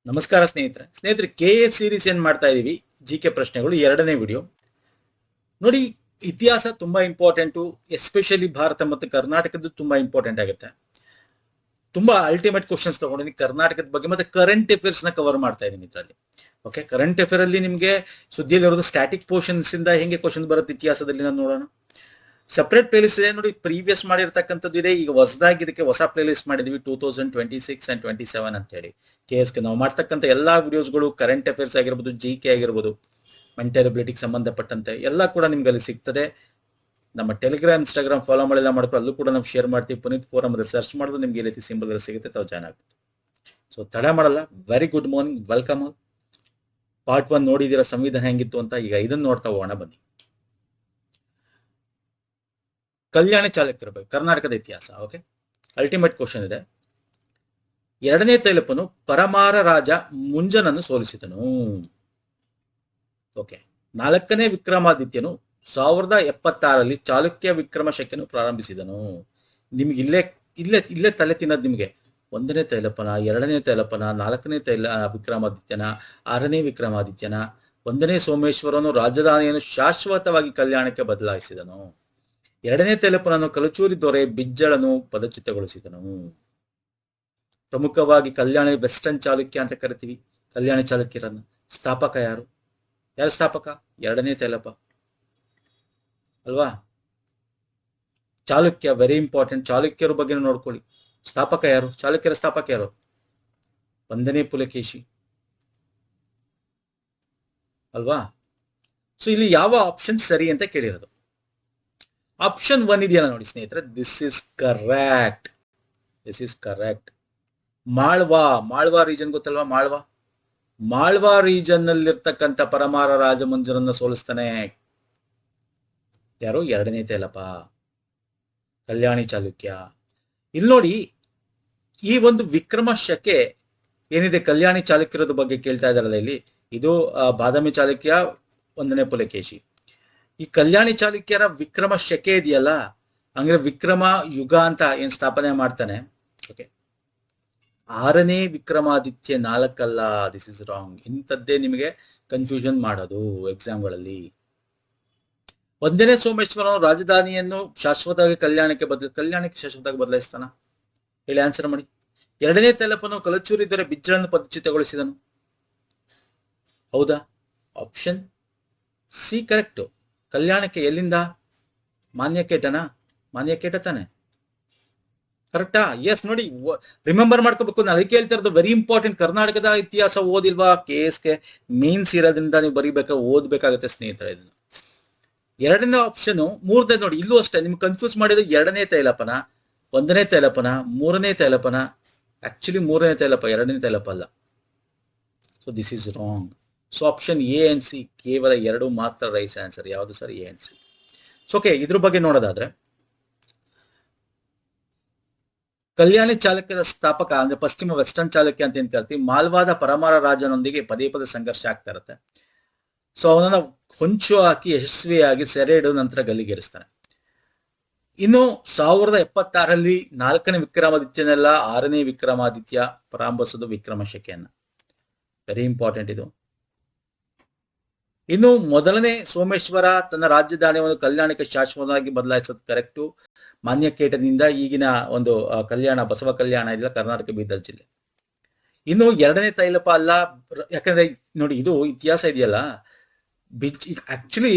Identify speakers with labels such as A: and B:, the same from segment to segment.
A: ನಮಸ್ಕಾರ ಸ್ನೇಹಿತರೆ K A series ಏನ್ ಮಾಡ್ತಾ ಇದೀವಿ ಜಿ.ಕೆ ಪ್ರಶ್ನೆಗಳು ಎರಡನೇ ವಿಡಿಯೋ ನೋಡಿ. ಇತಿಹಾಸ ತುಂಬಾ ಇಂಪಾರ್ಟೆಂಟು, ಎಸ್ಪೆಷಲಿ ಭಾರತ ಮತ್ತು ಕರ್ನಾಟಕದ್ದು ತುಂಬಾ ಇಂಪಾರ್ಟೆಂಟ್ ಆಗುತ್ತೆ. ತುಂಬಾ ಅಲ್ಟಿಮೇಟ್ ಕ್ವಶನ್ಸ್ ತಗೊಂಡಿದ್ದೀನಿ ಕರ್ನಾಟಕದ ಬಗ್ಗೆ, ಮತ್ತೆ ಕರೆಂಟ್ ಅಫೇರ್ಸ್ ನ ಕವರ್ ಮಾಡ್ತಾ ಇದೀನಿ ಇದರಲ್ಲಿ. ಓಕೆ, ಕರೆಂಟ್ ಅಫೇರ್ ಅಲ್ಲಿ ನಿಮ್ಗೆ ಸುದ್ದಿಯಲ್ಲಿರೋದು ಸ್ಟ್ಯಾಟಿಕ್ ಪೋರ್ಷನ್ಸ್ ಇಂದ ಹೆಂಗೆ ಕ್ವಶನ್ ಬರುತ್ತೆ ಇತಿಹಾಸದಲ್ಲಿ ನಾನು ನೋಡೋಣ. ಸಪರೇಟ್ ಪ್ಲೇಲಿಸ್ಟ್ ಇದೆ ನೋಡಿ, ಪ್ರೀವಿಯಸ್ ಮಾಡಿರ್ತಕ್ಕಂಥದ್ದು ಇದೆ. ಈಗ ಹೊಸದಾಗಿ ಇದಕ್ಕೆ ಹೊಸ ಪ್ಲೇಲಿಸ್ಟ್ ಮಾಡಿದ್ವಿ 2026 ಅಂಡ್ 27 ಅಂತ ಹೇಳಿ. ಕೆ ನಾವು ಮಾಡ್ತಕ್ಕಂಥ ಎಲ್ಲಾ ವಿಡಿಯೋಸ್ಗಳು ಕರೆಂಟ್ ಅಫೇರ್ಸ್ ಆಗಿರ್ಬೋದು, ಜಿ.ಕೆ ಆಗಿರ್ಬೋದು, ಮೆಂಟಲ್ ಅಬಿಲಿಟಿಗೆ ಸಂಬಂಧಪಟ್ಟಂತೆ ಎಲ್ಲ ಕೂಡ ನಿಮ್ಗೆ ಅಲ್ಲಿ ಸಿಗ್ತದೆ. ನಮ್ಮ ಟೆಲಿಗ್ರಾಮ್, ಇನ್ಸ್ಟಾಗ್ರಾಮ್ ಫಾಲೋ ಮಾಡಿಲ್ಲ ಮಾಡ್ಕೊಂಡು ಅಲ್ಲೂ ಕೂಡ ನಾವು ಶೇರ್ ಮಾಡ್ತೀವಿ. ಪುನೀತ್ ಫೋರಮ್ ಸರ್ಚ್ ಮಾಡಿದ್ರೆ ನಿಮ್ಗೆ ಈ ರೀತಿ ಸಿಂಬಲ್ ಸಿಗುತ್ತೆ, ತಾವು ಜಾಯ್ನ್ ಆಗ್ಬೋದು. ಸೊ ತಡ ಮಾಡಲ್ಲ, very good morning, welcome. Part 1 ನೋಡಿದಿರ ಸಂವಿಧಾನ ಹೆಂಗಿತ್ತು ಅಂತ. ಈಗ ಇದನ್ನ ನೋಡ್ತಾ ಹೋಗೋಣ ಬನ್ನಿ. ಕಲ್ಯಾಣಿ ಚಾಲುಕ್ಯರ ಬಗ್ಗೆ ಕರ್ನಾಟಕದ ಇತಿಹಾಸ. ಓಕೆ, ಅಲ್ಟಿಮೇಟ್ ಕ್ವಶನ್ ಇದೆ. ಎರಡನೇ ತೈಲಪನು ಪರಮಾರ ರಾಜ ಮುಂಜನನ್ನು ಸೋಲಿಸಿದನು. ಓಕೆ, 4ನೇ ವಿಕ್ರಮಾದಿತ್ಯನು 1076ರಲ್ಲಿ ಚಾಲುಕ್ಯ ವಿಕ್ರಮ ಶಕೆಯನ್ನು ಪ್ರಾರಂಭಿಸಿದನು. ನಿಮ್ಗೆ ಇಲ್ಲೇ ತಲೆ ತಿನ್ನೋದು ನಿಮ್ಗೆ. 1ನೇ ತೈಲಪನ, 2ನೇ ತೈಲಪನ, 4ನೇ ವಿಕ್ರಮಾದಿತ್ಯನ, 6ನೇ ವಿಕ್ರಮಾದಿತ್ಯನ, 1ನೇ ಸೋಮೇಶ್ವರನು ರಾಜಧಾನಿಯನ್ನು ಶಾಶ್ವತವಾಗಿ ಕಲ್ಯಾಣಕ್ಕೆ ಬದಲಾಯಿಸಿದನು. 2ನೇ ತೈಲಪನನ್ನು ಕಲಚೂರಿ ದೊರೆ ಬಿಜ್ಜಳನು ಪದಚ್ಯುತಗೊಳಿಸಿದನು. ಪ್ರಮುಖವಾಗಿ ಕಲ್ಯಾಣಿ ವೆಸ್ಟರ್ನ್ ಚಾಲುಕ್ಯ ಅಂತ ಕರಿತೀವಿ. ಕಲ್ಯಾಣಿ ಚಾಲುಕ್ಯರನ್ನು ಸ್ಥಾಪಕ ಯಾರು ಸ್ಥಾಪಕ? 2ನೇ ತೈಲಪ ಅಲ್ವಾ. Chalukya very important. ಚಾಲುಕ್ಯರ ಬಗ್ಗೆ ನೋಡ್ಕೊಳ್ಳಿ. ಸ್ಥಾಪಕ ಯಾರು? ಚಾಲುಕ್ಯರ ಸ್ಥಾಪಕ ಯಾರು? 1ನೇ ಪುಲಕೇಶಿ ಅಲ್ವಾ. ಸೊ ಇಲ್ಲಿ ಯಾವ ಆಪ್ಷನ್ ಸರಿ ಅಂತ ಕೇಳಿರೋದು. ಆಪ್ಷನ್ 1 ಇದೆಯಲ್ಲ ನೋಡಿ ಸ್ನೇಹಿತರೆ, this is correct. Malwa region ಗೊತ್ತಲ್ವಾ? ಮಾಳ್ವಾ ರೀಜನ್ ನಲ್ಲಿರ್ತಕ್ಕಂಥ ಪರಮಾರ ರಾಜಮಂಜರನ್ನ ಸೋಲಿಸ್ತಾನೆ ಯಾರು? 2ನೇ ತೈಲಪ, ಕಲ್ಯಾಣಿ ಚಾಲುಕ್ಯ. ಇಲ್ಲಿ ನೋಡಿ, ಈ ಒಂದು ವಿಕ್ರಮ ಶಕೆ ಏನಿದೆ ಕಲ್ಯಾಣಿ ಚಾಲುಕ್ಯರದ ಬಗ್ಗೆ ಕೇಳ್ತಾ ಇದಾರಲ್ಲ ಇಲ್ಲಿ, ಇದು ಬಾದಾಮಿ ಚಾಲುಕ್ಯ, 1ನೇ ಪುಲಕೇಶಿ. ಈ ಕಲ್ಯಾಣಿ ಚಾಲುಕ್ಯರ ವಿಕ್ರಮ ಶಕೆ ಇದೆಯಲ್ಲ, ಅಂದ್ರೆ ವಿಕ್ರಮ ಯುಗ ಅಂತ ಏನ್ ಸ್ಥಾಪನೆ ಮಾಡ್ತಾನೆ. ಓಕೆ, 6ನೇ ವಿಕ್ರಮಾದಿತ್ಯ 4 ಅಲ್ಲ, ದಿಸ್ ಇಸ್ ರಾಂಗ್. ಇಂಥದ್ದೇ ನಿಮಗೆ ಕನ್ಫ್ಯೂಷನ್ ಮಾಡೋದು ಎಕ್ಸಾಮ್ಗಳಲ್ಲಿ. 1ನೇ ಸೋಮೇಶ್ವರನು ರಾಜಧಾನಿಯನ್ನು ಶಾಶ್ವತವಾಗಿ ಕಲ್ಯಾಣಕ್ಕೆ ಶಾಶ್ವತವಾಗಿ ಬದಲಾಯಿಸ್ತಾನ? ಹೇಳಿ, ಆನ್ಸರ್ ಮಾಡಿ. 2ನೇ ತೈಲಪನು ಕಲಚೂರಿ ದೊರೆ ಬಿಜ್ಜಳನ್ನು ಪದಚ್ಯುತಗೊಳಿಸಿದನು. ಹೌದಾ? Option C correct. ಕಲ್ಯಾಣಕ್ಕೆ ಎಲ್ಲಿಂದ? ಮಾನ್ಯಕೇಟ ತಾನೆ? ಕರೆಕ್ಟಾ? ಎಸ್. ನೋಡಿ, ರಿಮೆಂಬರ್ ಮಾಡ್ಕೋಬೇಕು. ನಾನು ಅದಕ್ಕೆ ಹೇಳ್ತಾ ಇರೋದು ವೆರಿ ಇಂಪಾರ್ಟೆಂಟ್. ಕರ್ನಾಟಕದ ಇತಿಹಾಸ ಓದಿಲ್ವಾ? ಕೆ ಮೇನ್ಸ್ ಇರೋದ್ರಿಂದ ನೀವು ಓದ್ಬೇಕಾಗುತ್ತೆ ಸ್ನೇಹಿತರೆ ಇದನ್ನು. 2ನೇ ಆಪ್ಷನ್. 3ನೇ ನೋಡಿ, ಇಲ್ಲೂ ಅಷ್ಟೇ ನಿಮ್ಗೆ ಕನ್ಫ್ಯೂಸ್ ಮಾಡಿದ 2ನೇ ತೈಲಪನ, 1ನೇ ತೈಲಪನ, 3ನೇ ತೈಲಪನ. ಆಕ್ಚುಲಿ 3ನೇ ತೈಲಪ, 2ನೇ ತೈಲಪ ಅಲ್ಲ. So this is wrong. So option A and C ಕೇವಲ 2 ಮಾತ್ರ ರೈಟ್ ಆನ್ಸರ್. ಯಾವುದು sir? A and C. So okay, ಇದ್ರ ಬಗ್ಗೆ ನೋಡೋದಾದ್ರೆ, ಕಲ್ಯಾಣಿ ಚಾಲುಕ್ಯದ ಸ್ಥಾಪಕ ಅಂದ್ರೆ ಪಶ್ಚಿಮ ವೆಸ್ಟರ್ನ್ ಚಾಲುಕ್ಯ ಅಂತ ಏನ್ ಕರಿತೀವಿ, ಮಾಲ್ವಾದ ಪರಮಾರ ರಾಜನೊಂದಿಗೆ ಪದೇ ಸಂಘರ್ಷ ಆಗ್ತಾ ಇರುತ್ತೆ. ಸೊ ಅವನನ್ನ ಹೊಂಚು ಹಾಕಿ ಯಶಸ್ವಿಯಾಗಿ ಸೆರೆ ಹಿಡಿದ ನಂತರ ಗಲ್ಲಿಗೇರಿಸ್ತಾನೆ. ಇನ್ನು 1076ರಲ್ಲಿ 4ನೇ ವಿಕ್ರಮಾದಿತ್ಯನೆಲ್ಲ 6ನೇ ವಿಕ್ರಮಾದಿತ್ಯ ಪ್ರಾರಂಭಿಸೋದು ವಿಕ್ರಮ ಶಕೆಯನ್ನ. ವೆರಿ ಇಂಪಾರ್ಟೆಂಟ್ ಇದು. ಇನ್ನು 1ನೇ ಸೋಮೇಶ್ವರ ತನ್ನ ರಾಜಧಾನಿಯನ್ನು ಕಲ್ಯಾಣಕ್ಕೆ ಶಾಶ್ವತವಾಗಿ ಬದಲಾಯಿಸೋದು ಕರೆಕ್ಟು. ಮಾನ್ಯಕೇಟದಿಂದ ಈಗಿನ ಒಂದು ಬಸವ ಕಲ್ಯಾಣ ಇಲ್ಲ, ಕರ್ನಾಟಕ ಬೀದರ್ ಜಿಲ್ಲೆ. ಇನ್ನು 2ನೇ ತೈಲಪ ಅಲ್ಲ, ಯಾಕಂದ್ರೆ ನೋಡಿ ಇದು ಇತಿಹಾಸ ಇದೆಯಲ್ಲ, ಆಕ್ಚುಲಿ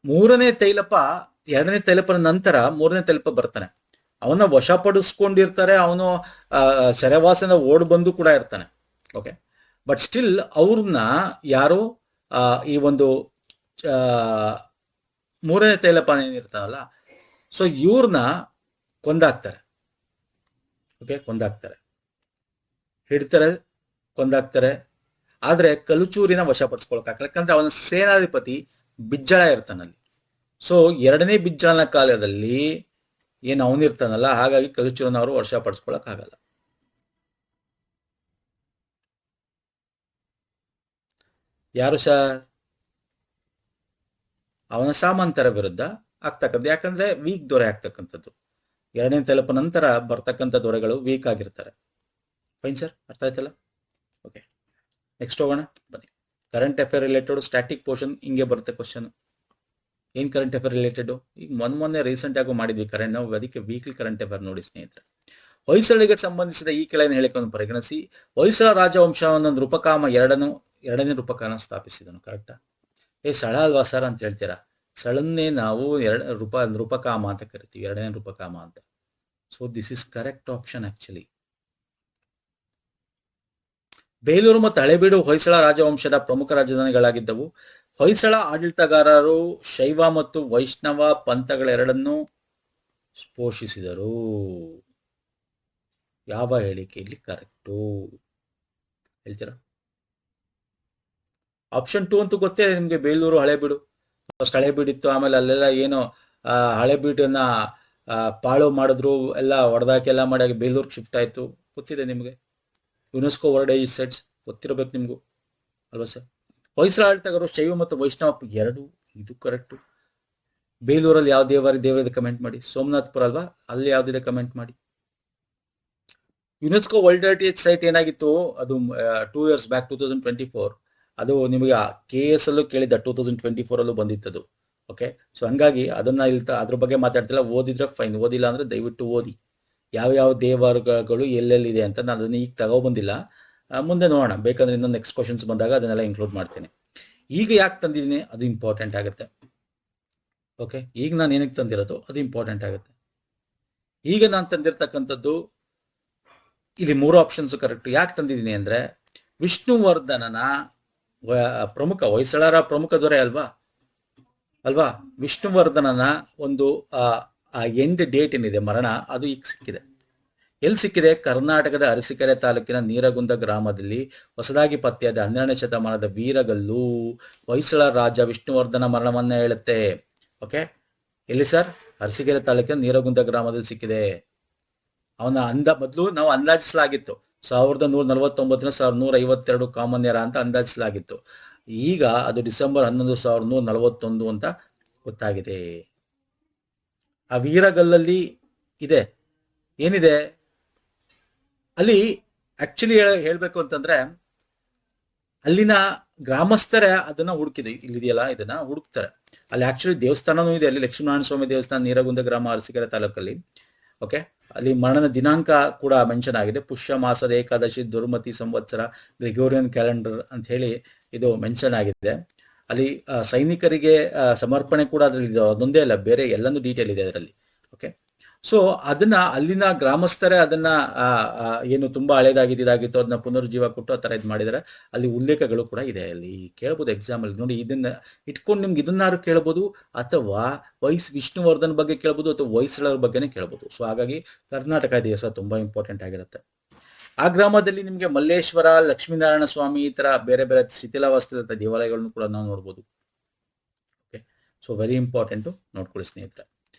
A: 3ನೇ ತೈಲಪ, 2ನೇ ತೈಲಪನ ನಂತರ 3ನೇ ತೈಲಪ ಬರ್ತಾನೆ. ಅವನ್ನ ವಶಪಡಿಸ್ಕೊಂಡಿರ್ತಾರೆ, ಅವನು ಸೆರೆವಾಸನ ಓಡ್ ಬಂದು ಕೂಡ ಇರ್ತಾನೆ. ಓಕೆ, ಬಟ್ ಸ್ಟಿಲ್ ಅವ್ರನ್ನ ಯಾರು ಈ ಒಂದು 3ನೇ ತೈಲಪ ಏನಿರ್ತಾನಲ್ಲ, ಸೊ ಇವ್ರನ್ನ ಕೊಂದಾಕ್ತಾರೆ. ಓಕೆ, ಹಿಡ್ತಾರೆ, ಕೊಂದಾಕ್ತಾರೆ. ಆದ್ರೆ ಕಲಚೂರಿನ ವಶಪಡಿಸ್ಕೊಳಕ್ಕಾಗಲ್ಲ, ಯಾಕಂದ್ರೆ ಅವನ ಸೇನಾಧಿಪತಿ ಬಿಜ್ಜಳ ಇರ್ತಾನಲ್ಲಿ. ಸೊ 2ನೇ ಬಿಜ್ಜಳನ ಕಾಲದಲ್ಲಿ ಏನು ಅವನಿರ್ತಾನಲ್ಲ, ಹಾಗಾಗಿ ಕಲಚೂರನ ಅವರು ವಶಪಡಿಸ್ಕೊಳಕ್ ಆಗಲ್ಲ. ಯಾರು ಸರ್? ಅವನ ಸಾಮಂತರ ವಿರುದ್ಧ ಆಗ್ತಕ್ಕಂಥ, ಯಾಕಂದ್ರೆ ವೀಕ್ ದೊರೆ ಆಗ್ತಕ್ಕಂಥದ್ದು. 2ನೇ ತೈಲಪ ನಂತರ ಬರ್ತಕ್ಕಂಥ ದೊರೆಗಳು ವೀಕ್ ಆಗಿರ್ತಾರೆ. ಫೈನ್ ಸರ್, ಅರ್ಥ ಆಯ್ತಲ್ಲ? ಓಕೆ, ನೆಕ್ಸ್ಟ್ ಹೋಗೋಣ ಬನ್ನಿ. Current affair related static portion ಹಿಂಗೆ ಬರುತ್ತೆ ಕ್ವಶನ್. ಏನು ಕರೆಂಟ್ ಅಫೇರ್ ರಿಲೇಟೆಡ್? ಈಗ ಮೊನ್ನೆ ರೀಸೆಂಟ್ ಆಗಿ ಮಾಡಿದ್ವಿ ಕರೆಂಟ್, ನಾವು ಅದಕ್ಕೆ ವೀಕ್ಲಿ ಕರೆಂಟ್ ಅಫೇರ್ ನೋಡಿ ಸ್ನೇಹಿತರೆ. ಹೊಯ್ಸಳರಿಗೆ ಸಂಬಂಧಿಸಿದ ಈ ಕೆಳಗಿನ ಹೇಳಿಕೆಯನ್ನು ಪರಿಗಣಿಸಿ. ಹೊಯ್ಸಳ ರಾಜವಂಶವನ್ನು ನೃಪಕಾಮ ಎರಡನೇ ನೃಪಕಾನ ಸ್ಥಾಪಿಸಿದನು. ಕರೆಕ್ಟಾ? ಸಳ ಅಲ್ವಾ ಸರ್ ಅಂತ ಹೇಳ್ತೀರಾ? ಸಳನ್ನೇ ನಾವು ನೃಪಕಾಮ ಅಂತ ಕರಿತೀವಿ, ಎರಡನೇ ನೃಪಕಾಮ ಅಂತ. So this is correct option actually. Belur ಮತ್ತು ಹಳೆಬೀಡು ಹೊಯ್ಸಳ ರಾಜವಂಶದ ಪ್ರಮುಖ ರಾಜಧಾನಿಗಳಾಗಿದ್ದವು. ಹೊಯ್ಸಳ ಆಡಳಿತಗಾರರು ಶೈವ ಮತ್ತು ವೈಷ್ಣವ ಪಂಥಗಳೆರಡನ್ನೂ ಪೋಷಿಸಿದರು. ಯಾವ ಹೇಳಿಕೆ ಇಲ್ಲಿ ಕರೆಕ್ಟು ಹೇಳ್ತೀರಾ? ಆಪ್ಷನ್ 2 ಅಂತೂ ಗೊತ್ತೇ ನಿಮ್ಗೆ, ಬೇಲೂರು ಹಳೆಬೀಡು. ಫಸ್ಟ್ ಹಳೆಬೀಡಿತ್ತು, ಆಮೇಲೆ ಅಲ್ಲೆಲ್ಲ ಏನೋ ಹಳೆಬೀಡನ್ನ ಪಾಳು ಮಾಡಿದ್ರು, ಎಲ್ಲ ಹೊಡೆದಾಕಿ ಎಲ್ಲ ಮಾಡಿ ಬೇಲೂರಿಗೆ ಶಿಫ್ಟ್ ಆಯ್ತು. ಗೊತ್ತಿದೆ ನಿಮ್ಗೆ, ಯುನೆಸ್ಕೋ ವರ್ಲ್ಡ್ ಹೆರಿಟೇಜ್ ಸೈಟ್ಸ್ ಗೊತ್ತಿರಬೇಕು ನಿಮ್ಗೂ ಅಲ್ವಾ ಸರ್? ಹೊಯ್ಸಳ ಆಡಳಿತಗಾರರು ಶೈವ ಮತ್ತು ವೈಷ್ಣವ ಎರಡು, ಇದು ಕರೆಕ್ಟು. ಬೇಲೂರಲ್ಲಿ ಯಾವ ದೇವರಿದೆ ಕಮೆಂಟ್ ಮಾಡಿ. ಸೋಮನಾಥ್ಪುರ ಅಲ್ವಾ, ಅಲ್ಲಿ ಯಾವ್ದಿದೆ ಕಮೆಂಟ್ ಮಾಡಿ. ಯುನೆಸ್ಕೋ ವರ್ಲ್ಡ್ ಹೆರಿಟೇಜ್ ಸೈಟ್ ಏನಾಗಿತ್ತು ಅದು 2 years ಬ್ಯಾಕ್ 2024, ಅದು ನಿಮಗೆ KS ಅಲ್ಲೂ ಕೇಳಿದ್ದ, 2024 ಅಲ್ಲೂ ಬಂದಿತ್ತದು. ಓಕೆ, ಸೊ ಹಂಗಾಗಿ ಅದನ್ನ ಅದ್ರ ಬಗ್ಗೆ ಮಾತಾಡ್ತಿಲ್ಲ. ಓದಿದ್ರೆ ಫೈನ್, ಓದಿಲ್ಲ ಅಂದ್ರೆ ದಯವಿಟ್ಟು ಓದಿ. ಯಾವ ದೇವರುಗಳು ಎಲ್ಲೆಲ್ಲಿದೆ ಅಂತ. ನಾನು ಅದನ್ನ ಈಗ ತಗೊಬಂದಿಲ್ಲ, ಮುಂದೆ ನೋಡೋಣ. ಬೇಕಂದ್ರೆ ಇನ್ನೊಂದು ನೆಕ್ಸ್ಟ್ ಕ್ವಶನ್ಸ್ ಬಂದಾಗ ಅದನ್ನೆಲ್ಲ ಇನ್ಕ್ಲೂಡ್ ಮಾಡ್ತೇನೆ. ಈಗ ಯಾಕೆ ತಂದಿದ್ದೀನಿ ಅದು ಇಂಪಾರ್ಟೆಂಟ್ ಆಗುತ್ತೆ. ಓಕೆ, ಈಗ ನಾನು ಏನಕ್ಕೆ ತಂದಿರೋದು ಅದು ಇಂಪಾರ್ಟೆಂಟ್ ಆಗುತ್ತೆ. ಈಗ ನಾನು ತಂದಿರ್ತಕ್ಕಂಥದ್ದು ಇಲ್ಲಿ 3 ಆಪ್ಷನ್ಸ್ ಕರೆಕ್ಟ್. ಯಾಕೆ ತಂದಿದ್ದೀನಿ ಅಂದ್ರೆ, ವಿಷ್ಣುವರ್ಧನನ ಪ್ರಮುಖ ಹೊಯ್ಸಳರ ಪ್ರಮುಖ ದೊರೆ ಅಲ್ವಾ, ವಿಷ್ಣುವರ್ಧನನ ಒಂದು ಎಂಡ್ ಡೇಟ್ ಏನಿದೆ, ಮರಣ, ಅದು ಈಗ ಸಿಕ್ಕಿದೆ. ಎಲ್ಲಿ ಸಿಕ್ಕಿದೆ? ಕರ್ನಾಟಕದ ಅರಸೀಕೆರೆ ತಾಲೂಕಿನ ನೀರಗುಂದ ಗ್ರಾಮದಲ್ಲಿ ಹೊಸದಾಗಿ ಪತ್ತೆಯಾದ 12ನೇ ಶತಮಾನದ ವೀರಗಲ್ಲು ಹೊಯ್ಸಳ ರಾಜ ವಿಷ್ಣುವರ್ಧನ ಮರಣವನ್ನ ಹೇಳುತ್ತೆ. ಓಕೆ, ಎಲ್ಲಿ ಸರ್? ಅರಸೀಕೆರೆ ತಾಲೂಕಿನ ನೀರಗುಂದ ಗ್ರಾಮದಲ್ಲಿ ಸಿಕ್ಕಿದೆ. ಮೊದಲು ನಾವು ಅಂದಾಜಿಸಲಾಗಿತ್ತು 1149 1152 ಕಾಮನ್ ಎರಾ ಅಂತ ಅಂದಾಜಿಸಲಾಗಿತ್ತು. ಈಗ ಅದು ಡಿಸೆಂಬರ್ 11 1141 ಅಂತ ಗೊತ್ತಾಗಿದೆ. ಆ ವೀರಗಲ್ಲಲ್ಲಿ ಇದೆ, ಏನಿದೆ ಅಲ್ಲಿ ಆಕ್ಚುಲಿ ಹೇಳ್ಬೇಕು ಅಂತಂದ್ರೆ, ಅಲ್ಲಿನ ಗ್ರಾಮಸ್ಥರೇ ಅದನ್ನ ಹುಡುಕಿದೆ. ಇಲ್ಲಿದೆಯಲ್ಲ, ಇದನ್ನ ಹುಡುಕ್ತಾರೆ. ಅಲ್ಲಿ ಆಕ್ಚುಲಿ ದೇವಸ್ಥಾನನೂ ಇದೆ, ಅಲ್ಲಿ ಲಕ್ಷ್ಮೀನಾರಾಯಣ ಸ್ವಾಮಿ ದೇವಸ್ಥಾನ, ನೀರಗುಂದ ಗ್ರಾಮ, ಅರಸೀಕೆರೆ ತಾಲೂಕಲ್ಲಿ. ಓಕೆ, ಅಲ್ಲಿ ಮರಣದ ದಿನಾಂಕ ಕೂಡ ಮೆನ್ಷನ್ ಆಗಿದೆ. ಪುಷ್ಯ ಮಾಸದ ಏಕಾದಶಿ, ದುರ್ಮತಿ ಸಂವತ್ಸರ, ಗ್ರೆಗೋರಿಯನ್ ಕ್ಯಾಲೆಂಡರ್ ಅಂತ ಹೇಳಿ ಇದು ಮೆನ್ಷನ್ ಆಗಿದೆ. ಅಲ್ಲಿ ಸೈನಿಕರಿಗೆ ಸಮರ್ಪಣೆ ಕೂಡ ಅದರಲ್ಲಿ ಅದೊಂದೇ ಅಲ್ಲ, ಬೇರೆ ಎಲ್ಲನೂ ಡೀಟೇಲ್ ಇದೆ ಅದರಲ್ಲಿ. ಓಕೆ, ಸೊ ಅದನ್ನ ಅಲ್ಲಿನ ಗ್ರಾಮಸ್ಥರೇ ಅದನ್ನ ಏನು ತುಂಬಾ ಹಳೇದಾಗಿದ್ದಾಗಿತ್ತು ಅದನ್ನ ಪುನರ್ಜೀವ ಕೊಟ್ಟು ಆ ತರ ಇದು ಮಾಡಿದರೆ ಅಲ್ಲಿ ಉಲ್ಲೇಖಗಳು ಕೂಡ ಇದೆ. ಅಲ್ಲಿ ಕೇಳ್ಬೋದು ಎಕ್ಸಾಮ್ ಅಲ್ಲಿ ನೋಡಿ. ಇದನ್ನ ಇಟ್ಕೊಂಡು ನಿಮ್ಗೆ ಇದನ್ನಾರು ಕೇಳ್ಬೋದು, ಅಥವಾ ವಿಷ್ಣುವರ್ಧನ್ ಬಗ್ಗೆ ಕೇಳ್ಬೋದು, ಅಥವಾ ಹೊಯ್ಸಳರ ಬಗ್ಗೆನೇ ಕೇಳ್ಬೋದು. ಸೊ ಹಾಗಾಗಿ ಕರ್ನಾಟಕ ಇತಿಹಾಸ ತುಂಬಾ ಇಂಪಾರ್ಟೆಂಟ್ ಆಗಿರುತ್ತೆ. ಆ ಗ್ರಾಮದಲ್ಲಿ ನಿಮ್ಗೆ ಮಲ್ಲೇಶ್ವರ, ಲಕ್ಷ್ಮೀನಾರಾಯಣ ಸ್ವಾಮಿ, ಈ ತರ ಬೇರೆ ಬೇರೆ ಶಿಥಿಲಾವಸ್ಥೆ ದೇವಾಲಯಗಳನ್ನು ಕೂಡ ನಾವು ನೋಡ್ಬೋದು. ಓಕೆ, ಸೊ ವೆರಿ ಇಂಪಾರ್ಟೆಂಟ್, ನೋಡ್ಕೊಳ್ಳಿ ಸ್ನೇಹಿತರೆ.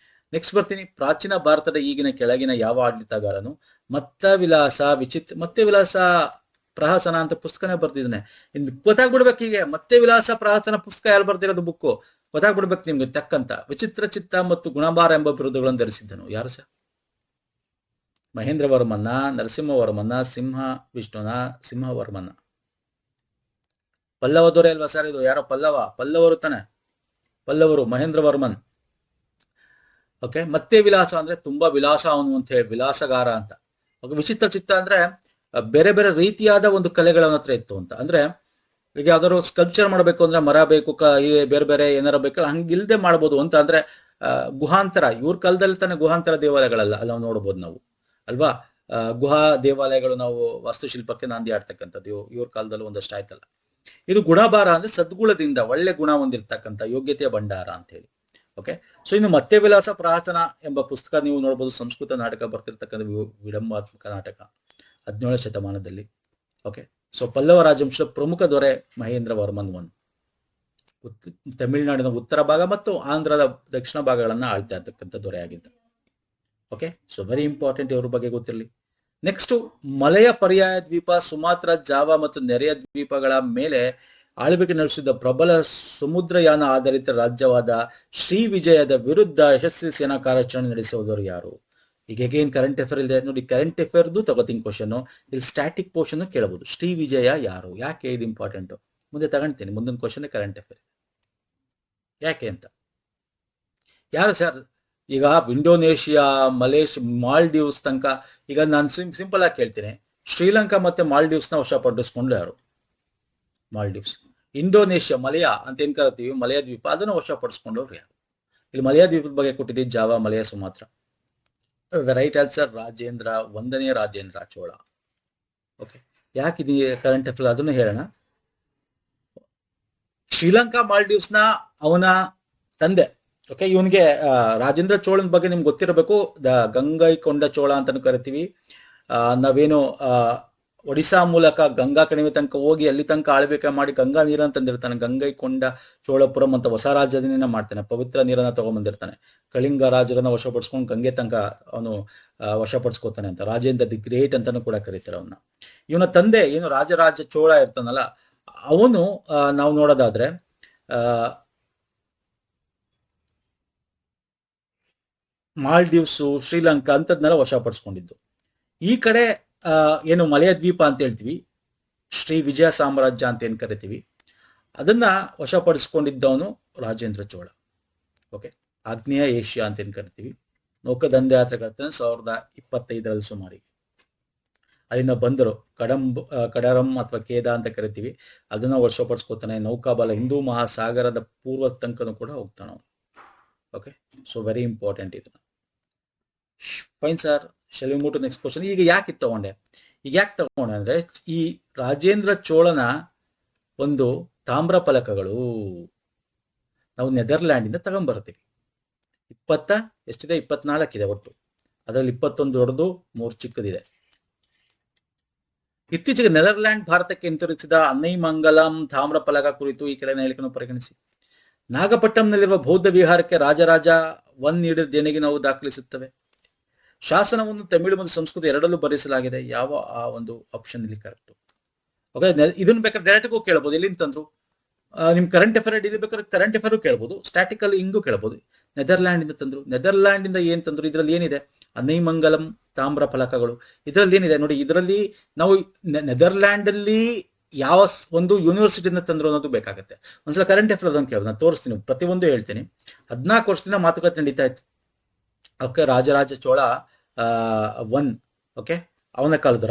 A: ನೆಕ್ಸ್ಟ್ ಬರ್ತೀನಿ. ಪ್ರಾಚೀನ ಭಾರತದ ಈಗಿನ ಕೆಳಗಿನ ಯಾವ ಆಡಳಿತಗಾರನು ಮತ್ತೆ ವಿಲಾಸ ಪ್ರಹಸನ ಅಂತ ಪುಸ್ತಕನೇ ಬರ್ತಿದ್ದಾನೆ. ಇನ್ನು ಗೊತ್ತಾಗ್ಬಿಡ್ಬೇಕು. ಹೀಗೆ ಮತ್ತೆ ವಿಲಾಸ ಪ್ರಹಸನ ಪುಸ್ತಕ ಯಾರು ಬರ್ದಿರೋದು ಬುಕ್ಕು ಗೊತ್ತಾಗ್ಬಿಡ್ಬೇಕು ನಿಮ್ಗೆ ತಕ್ಕಂತ. ವಿಚಿತ್ರ ಚಿತ್ತ ಮತ್ತು ಗುಣಭಾರ ಎಂಬ ಬಿರುದುಗಳನ್ನು ಧರಿಸಿದ್ದನು ಯಾರು ಸರ್? ಮಹೇಂದ್ರವರ್ಮನ್ನ, ನರಸಿಂಹವರ್ಮನ್ನ, ಸಿಂಹವರ್ಮನ್ನ. ಪಲ್ಲವ ದೊರೆ ಅಲ್ವಾ ಸರ್ ಇದು? ಯಾರೋ ಪಲ್ಲವರು ತಾನೆ, ಪಲ್ಲವರು, ಮಹೇಂದ್ರವರ್ಮನ್. ಓಕೆ, ಮತ್ತೆ ವಿಲಾಸ ಅಂದ್ರೆ ತುಂಬಾ ವಿಲಾಸ ಅವನು ಅಂತ ಹೇಳಿ, ವಿಲಾಸಗಾರ ಅಂತ. ಓಕೆ, ವಿಚಿತ್ರ ಚಿತ್ತ ಅಂದ್ರೆ ಬೇರೆ ಬೇರೆ ರೀತಿಯಾದ ಒಂದು ಕಲೆಗಳವನ ಹತ್ರ ಇತ್ತು ಅಂತ. ಅಂದ್ರೆ ಈಗ ಯಾವ್ದಾದ್ರು ಸ್ಕಲ್ಪ್ಚರ್ ಮಾಡಬೇಕು ಅಂದ್ರೆ ಮರ ಬೇಕು, ಬೇರೆ ಬೇರೆ ಏನಾರ ಬೇಕಲ್ಲ, ಹಂಗಿಲ್ದೆ ಮಾಡ್ಬೋದು ಅಂತ. ಅಂದ್ರೆ ಗುಹಾಂತರ, ಇವ್ರ ಕಾಲದಲ್ಲಿ ತಾನೆ ಗುಹಾಂತರ ದೇವಾಲಯಗಳಲ್ಲ ಅಲ್ಲಿ ನಾವು ನೋಡ್ಬೋದು ನಾವು ಅಲ್ವಾ. ಗುಹಾ ದೇವಾಲಯಗಳು ನಾವು ವಾಸ್ತುಶಿಲ್ಪಕ್ಕೆ ನಾಂದಿ ಆಡ್ತಕ್ಕಂಥದ್ದು ಇವ್ರ ಕಾಲದಲ್ಲಿ ಒಂದಷ್ಟು ಆಯ್ತಲ್ಲ. ಇದು ಗುಣಭಾರ ಅಂದ್ರೆ ಸದ್ಗುಣದಿಂದ ಒಳ್ಳೆ ಗುಣ ಹೊಂದಿರ್ತಕ್ಕಂಥ ಯೋಗ್ಯತೆಯ ಭಂಡಾರ ಅಂತ ಹೇಳಿ. ಓಕೆ, ಸೊ ಇನ್ನು ಮತ್ತೆ ವಿಲಾಸ ಪ್ರಹಸನ ಎಂಬ ಪುಸ್ತಕ ನೀವು ನೋಡ್ಬೋದು. ಸಂಸ್ಕೃತ ನಾಟಕ ಬರ್ತಿರ್ತಕ್ಕಂಥ ವಿಡಂಬಾತ್ಮಕ ನಾಟಕ 17ನೇ ಶತಮಾನದಲ್ಲಿ. ಓಕೆ, ಸೊ ಪಲ್ಲವ ರಾಜವಂಶದ ಪ್ರಮುಖ ದೊರೆ ಮಹೇಂದ್ರವರ್ಮನ್ ಒನ್. ತಮಿಳುನಾಡಿನ ಉತ್ತರ ಭಾಗ ಮತ್ತು ಆಂಧ್ರದ ದಕ್ಷಿಣ ಭಾಗಗಳನ್ನ ಆಳ್ತಾ ಇರ್ತಕ್ಕಂಥ ದೊರೆ ಆಗಿದ್ದ. ಓಕೆ, ಸೊ ವೆರಿ ಇಂಪಾರ್ಟೆಂಟ್, ಇವ್ರ ಬಗ್ಗೆ ಗೊತ್ತಿರಲಿ. ನೆಕ್ಸ್ಟ್, ಮಲಯ ಪರ್ಯಾಯ ದ್ವೀಪ, ಸುಮಾತ್ರ, ಜಾವಾ ಮತ್ತು ನೆರೆಯ ದ್ವೀಪಗಳ ಮೇಲೆ ಆಳ್ವಿಕೆ ನಡೆಸಿದ ಪ್ರಬಲ ಸಮುದ್ರಯಾನ ಆಧಾರಿತ ರಾಜ್ಯವಾದ ಶ್ರೀ ವಿಜಯದ ವಿರುದ್ಧ ಯಶಸ್ವಿ ಸೇನಾ ಕಾರ್ಯಾಚರಣೆ ನಡೆಸುವುದವರು ಯಾರು? ಈಗ ಅಗೇನ್ ಕರೆಂಟ್ ಅಫೇರ್ ಇದೆ ನೋಡಿ, ಕರೆಂಟ್ ಅಫೇರ್ದು ತಗೋತೀನಿ ಕ್ವಶನ್, ಇಲ್ಲಿ ಸ್ಟ್ಯಾಟಿಕ್ ಪೋರ್ಷನ್ ಕೇಳಬಹುದು. ಶ್ರೀ ವಿಜಯ ಯಾರು, ಯಾಕೆ ಇದು ಇಂಪಾರ್ಟೆಂಟ್ ಮುಂದೆ ತಗೊಂತೀನಿ. ಮುಂದಿನ ಕ್ವಶನ್ ಕರೆಂಟ್ ಅಫೇರ್ ಯಾಕೆ ಅಂತ. ಯಾರು ಸರ್ ಈಗ ಇಂಡೋನೇಷಿಯಾ, ಮಾಲ್ಡೀವ್ಸ್ ತನಕ, ಈಗ ನಾನು ಸಿಂಪಲ್ ಆಗಿ ಕೇಳ್ತೀನಿ, ಶ್ರೀಲಂಕಾ ಮತ್ತೆ ಮಾಲ್ಡೀವ್ಸ್ನ ವಶಪಡಿಸ್ಕೊಂಡು ಯಾರು? ಮಾಲ್ಡೀವ್ಸ್. ಇಂಡೋನೇಷ್ಯಾ ಮಲಯ ಅಂತ ಏನ್ ಕರಿತೀವಿ, ಮಲಯ ದ್ವೀಪ, ಅದನ್ನು ವಶಪಡಿಸ್ಕೊಂಡವ್ರು ಯಾರು? ಇಲ್ಲಿ ಮಲಯ ದ್ವೀಪದ ಬಗ್ಗೆ ಕೊಟ್ಟಿದ್ದೀವಿ, Java, Malaya, Sumatra. Right answer Rajendra, 1ನೇ ರಾಜೇಂದ್ರ ಚೋಳ. ಓಕೆ, ಯಾಕಿದೆ ಕರೆಂಟ್ ಅಫೇರ್ ಅದನ್ನು ಹೇಳೋಣ. ಶ್ರೀಲಂಕಾ ಮಾಲ್ಡೀವ್ಸ್ನ ಅವನ ತಂದೆ, ಓಕೆ, ಇವನಿಗೆ ರಾಜೇಂದ್ರ ಚೋಳನ ಬಗ್ಗೆ ನಿಮ್ಗೆ ಗೊತ್ತಿರಬೇಕು, ಗಂಗೈಕೊಂಡ ಚೋಳ ಅಂತಾನು ಕರಿತೀವಿ. ನಾವೇನು ಒಡಿಶಾ ಮೂಲಕ ಗಂಗಾ ಕಣಿವೆ ತನಕ ಹೋಗಿ ಅಲ್ಲಿ ತನಕ ಆಳ್ವಿಕೆ ಮಾಡಿ ಗಂಗಾ ನೀರನ್ನು ತಂದಿರ್ತಾನೆ. ಗಂಗೈಕೊಂಡ ಚೋಳಪುರಂ ಅಂತ ಹೊಸ ರಾಜಧಾನಿನ ಮಾಡ್ತಾನೆ, ಪವಿತ್ರ ನೀರನ್ನ ತಗೊಂಡ್ಬಂದಿರ್ತಾನೆ. ಕಳಿಂಗ ರಾಜರನ್ನ ವಶಪಡಿಸ್ಕೊಂಡು ಗಂಗೆ ತನಕ ಅವನು ವಶಪಡಿಸ್ಕೋತಾನೆ ಅಂತ. ರಾಜೇಂದ್ರ ದಿ ಗ್ರೇಟ್ ಅಂತಾನು ಕೂಡ ಕರೀತಾರೆ ಅವನ್ನ. ಇವನ ತಂದೆ ಏನು ರಾಜರಾಜ ಚೋಳ ಇರ್ತಾನಲ್ಲ, ಅವನು ನಾವು ನೋಡೋದಾದ್ರೆ ಮಾಲ್ಡೀವ್ಸು, ಶ್ರೀಲಂಕಾ ಅಂತದ್ನೆಲ್ಲ ವಶಪಡಿಸ್ಕೊಂಡಿದ್ದು. ಈ ಕಡೆ ಏನು ಮಲಯ ದ್ವೀಪ ಅಂತ ಹೇಳ್ತೀವಿ, ಶ್ರೀ ವಿಜಯ ಸಾಮ್ರಾಜ್ಯ ಅಂತ ಏನ್ ಕರಿತೀವಿ, ಅದನ್ನ ವಶಪಡಿಸ್ಕೊಂಡಿದ್ದವನು ರಾಜೇಂದ್ರ ಚೋಳ. ಓಕೆ, ಆಗ್ನೇಯ ಏಷ್ಯಾ ಅಂತ ಏನ್ ಕರಿತೀವಿ. ನೌಕಾದಂಡಯಾತ್ರೆಗಳನ್ನ 1025 ಸುಮಾರಿಗೆ ಅಲ್ಲಿಂದ ಬಂದರು. ಕಡರಂ ಅಥವಾ ಕೇದ ಅಂತ ಕರಿತೀವಿ, ಅದನ್ನ ವಶಪಡಿಸ್ಕೋತಾನೆ. ನೌಕಾಬಲ ಹಿಂದೂ ಮಹಾಸಾಗರದ ಪೂರ್ವ ತನಕನೂ ಕೂಡ ಹೋಗ್ತಾನ ಅವನು. ಓಕೆ, ಸೊ ವೆರಿ ಇಂಪಾರ್ಟೆಂಟ್ ಇದು. Fine sir, shall we move to next question. ಈಗ ಯಾಕೆ ತಗೊಂಡೆ, ಈಗ ಯಾಕೆ ತಗೊಂಡೆ ಅಂದ್ರೆ, ಈ ರಾಜೇಂದ್ರ ಚೋಳನ ಒಂದು ತಾಮ್ರ ಫಲಕಗಳು ನಾವು ನೆದರ್ಲ್ಯಾಂಡ್ ಇಂದ ತಗೊಂಡ್ಬರ್ತೀವಿ. ಎಷ್ಟಿದೆ, 24 ಇದೆ ಒಟ್ಟು. ಅದರಲ್ಲಿ 21 ದೊಡ್ಡದು, 3 ಚಿಕ್ಕದಿದೆ. ಇತ್ತೀಚೆಗೆ ನೆದರ್ಲ್ಯಾಂಡ್ ಭಾರತಕ್ಕೆ ಹಿಂತಿರುಗಿಸಿದ ಅನ್ನೈಮಂಗಲಂ ತಾಮ್ರ ಫಲಕ ಕುರಿತು ಈ ಕೆಳಗಿನ ಹೇಳಿಕೆಯನ್ನು ಪರಿಗಣಿಸಿ. ನಾಗಪಟ್ಟಂನಲ್ಲಿರುವ ಬೌದ್ಧ ವಿಹಾರಕ್ಕೆ ರಾಜರಾಜ 1 ನೀಡಿದ ದೇಣಿಗೆ ನಾವು ದಾಖಲಿಸುತ್ತವೆ. ಶಾಸನವನ್ನು ತಮಿಳು ಮತ್ತು ಸಂಸ್ಕೃತ ಎರಡಲ್ಲೂ ಬರೆಸಲಾಗಿದೆ. ಯಾವ ಆ ಒಂದು ಆಪ್ಷನ್ ಇಲ್ಲಿ ಕರೆಕ್ಟ್? ಓಕೆ, ಇದನ್ನ ಬೇಕಾದ್ರೆ ಡೈರೆಕ್ಟ್ ಕೇಳಬಹುದು, ಎಲ್ಲಿಂದ ತಂದ್ರು. ನಿಮ್ ಕರೆಂಟ್ ಅಫೇರ್ ಇಲ್ಲಿ ಬೇಕಾದ್ರೆ ಕರೆಂಟ್ ಅಫೇರ್ ಕೇಳಬಹುದು, ಸ್ಟ್ಯಾಟಿಕಲ್ ಹಿಂಗೂ ಕೇಳಬಹುದು. ನೆದರ್ಲ್ಯಾಂಡ್ ಇಂದ ತಂದ್ರು. ನೆದರ್ಲ್ಯಾಂಡ್ ಇಂದ ಏನ್ ತಂದ್ರು, ಇದ್ರಲ್ಲಿ ಏನಿದೆ, ಅನ್ನೈಮಂಗಲಂ ತಾಮ್ರ ಫಲಕಗಳು. ಇದರಲ್ಲಿ ಏನಿದೆ ನೋಡಿ, ಇದರಲ್ಲಿ ನಾವು ನೆದರ್ಲ್ಯಾಂಡ್ ಅಲ್ಲಿ ಯಾವ ಒಂದು ಯೂನಿವರ್ಸಿಟಿಯಿಂದ ತಂದ್ರು ಅನ್ನೋದು ಬೇಕಾಗುತ್ತೆ. ಒಂದ್ಸಲ ಕರೆಂಟ್ ಅಫೇರ್ ಅದನ್ನು ಕೇಳೋದು, ನಾನು ತೋರಿಸ್ತೀನಿ, ಪ್ರತಿಯೊಂದು ಹೇಳ್ತೀನಿ. 14 ವರ್ಷದಿಂದ ಮಾತುಕತೆ ನಡೀತಾ ಇತ್ತು. ಓಕೆ, ರಾಜರಾಜ ಚೋಳ 1, ಓಕೆ, ಅವನ ಕಾಲದ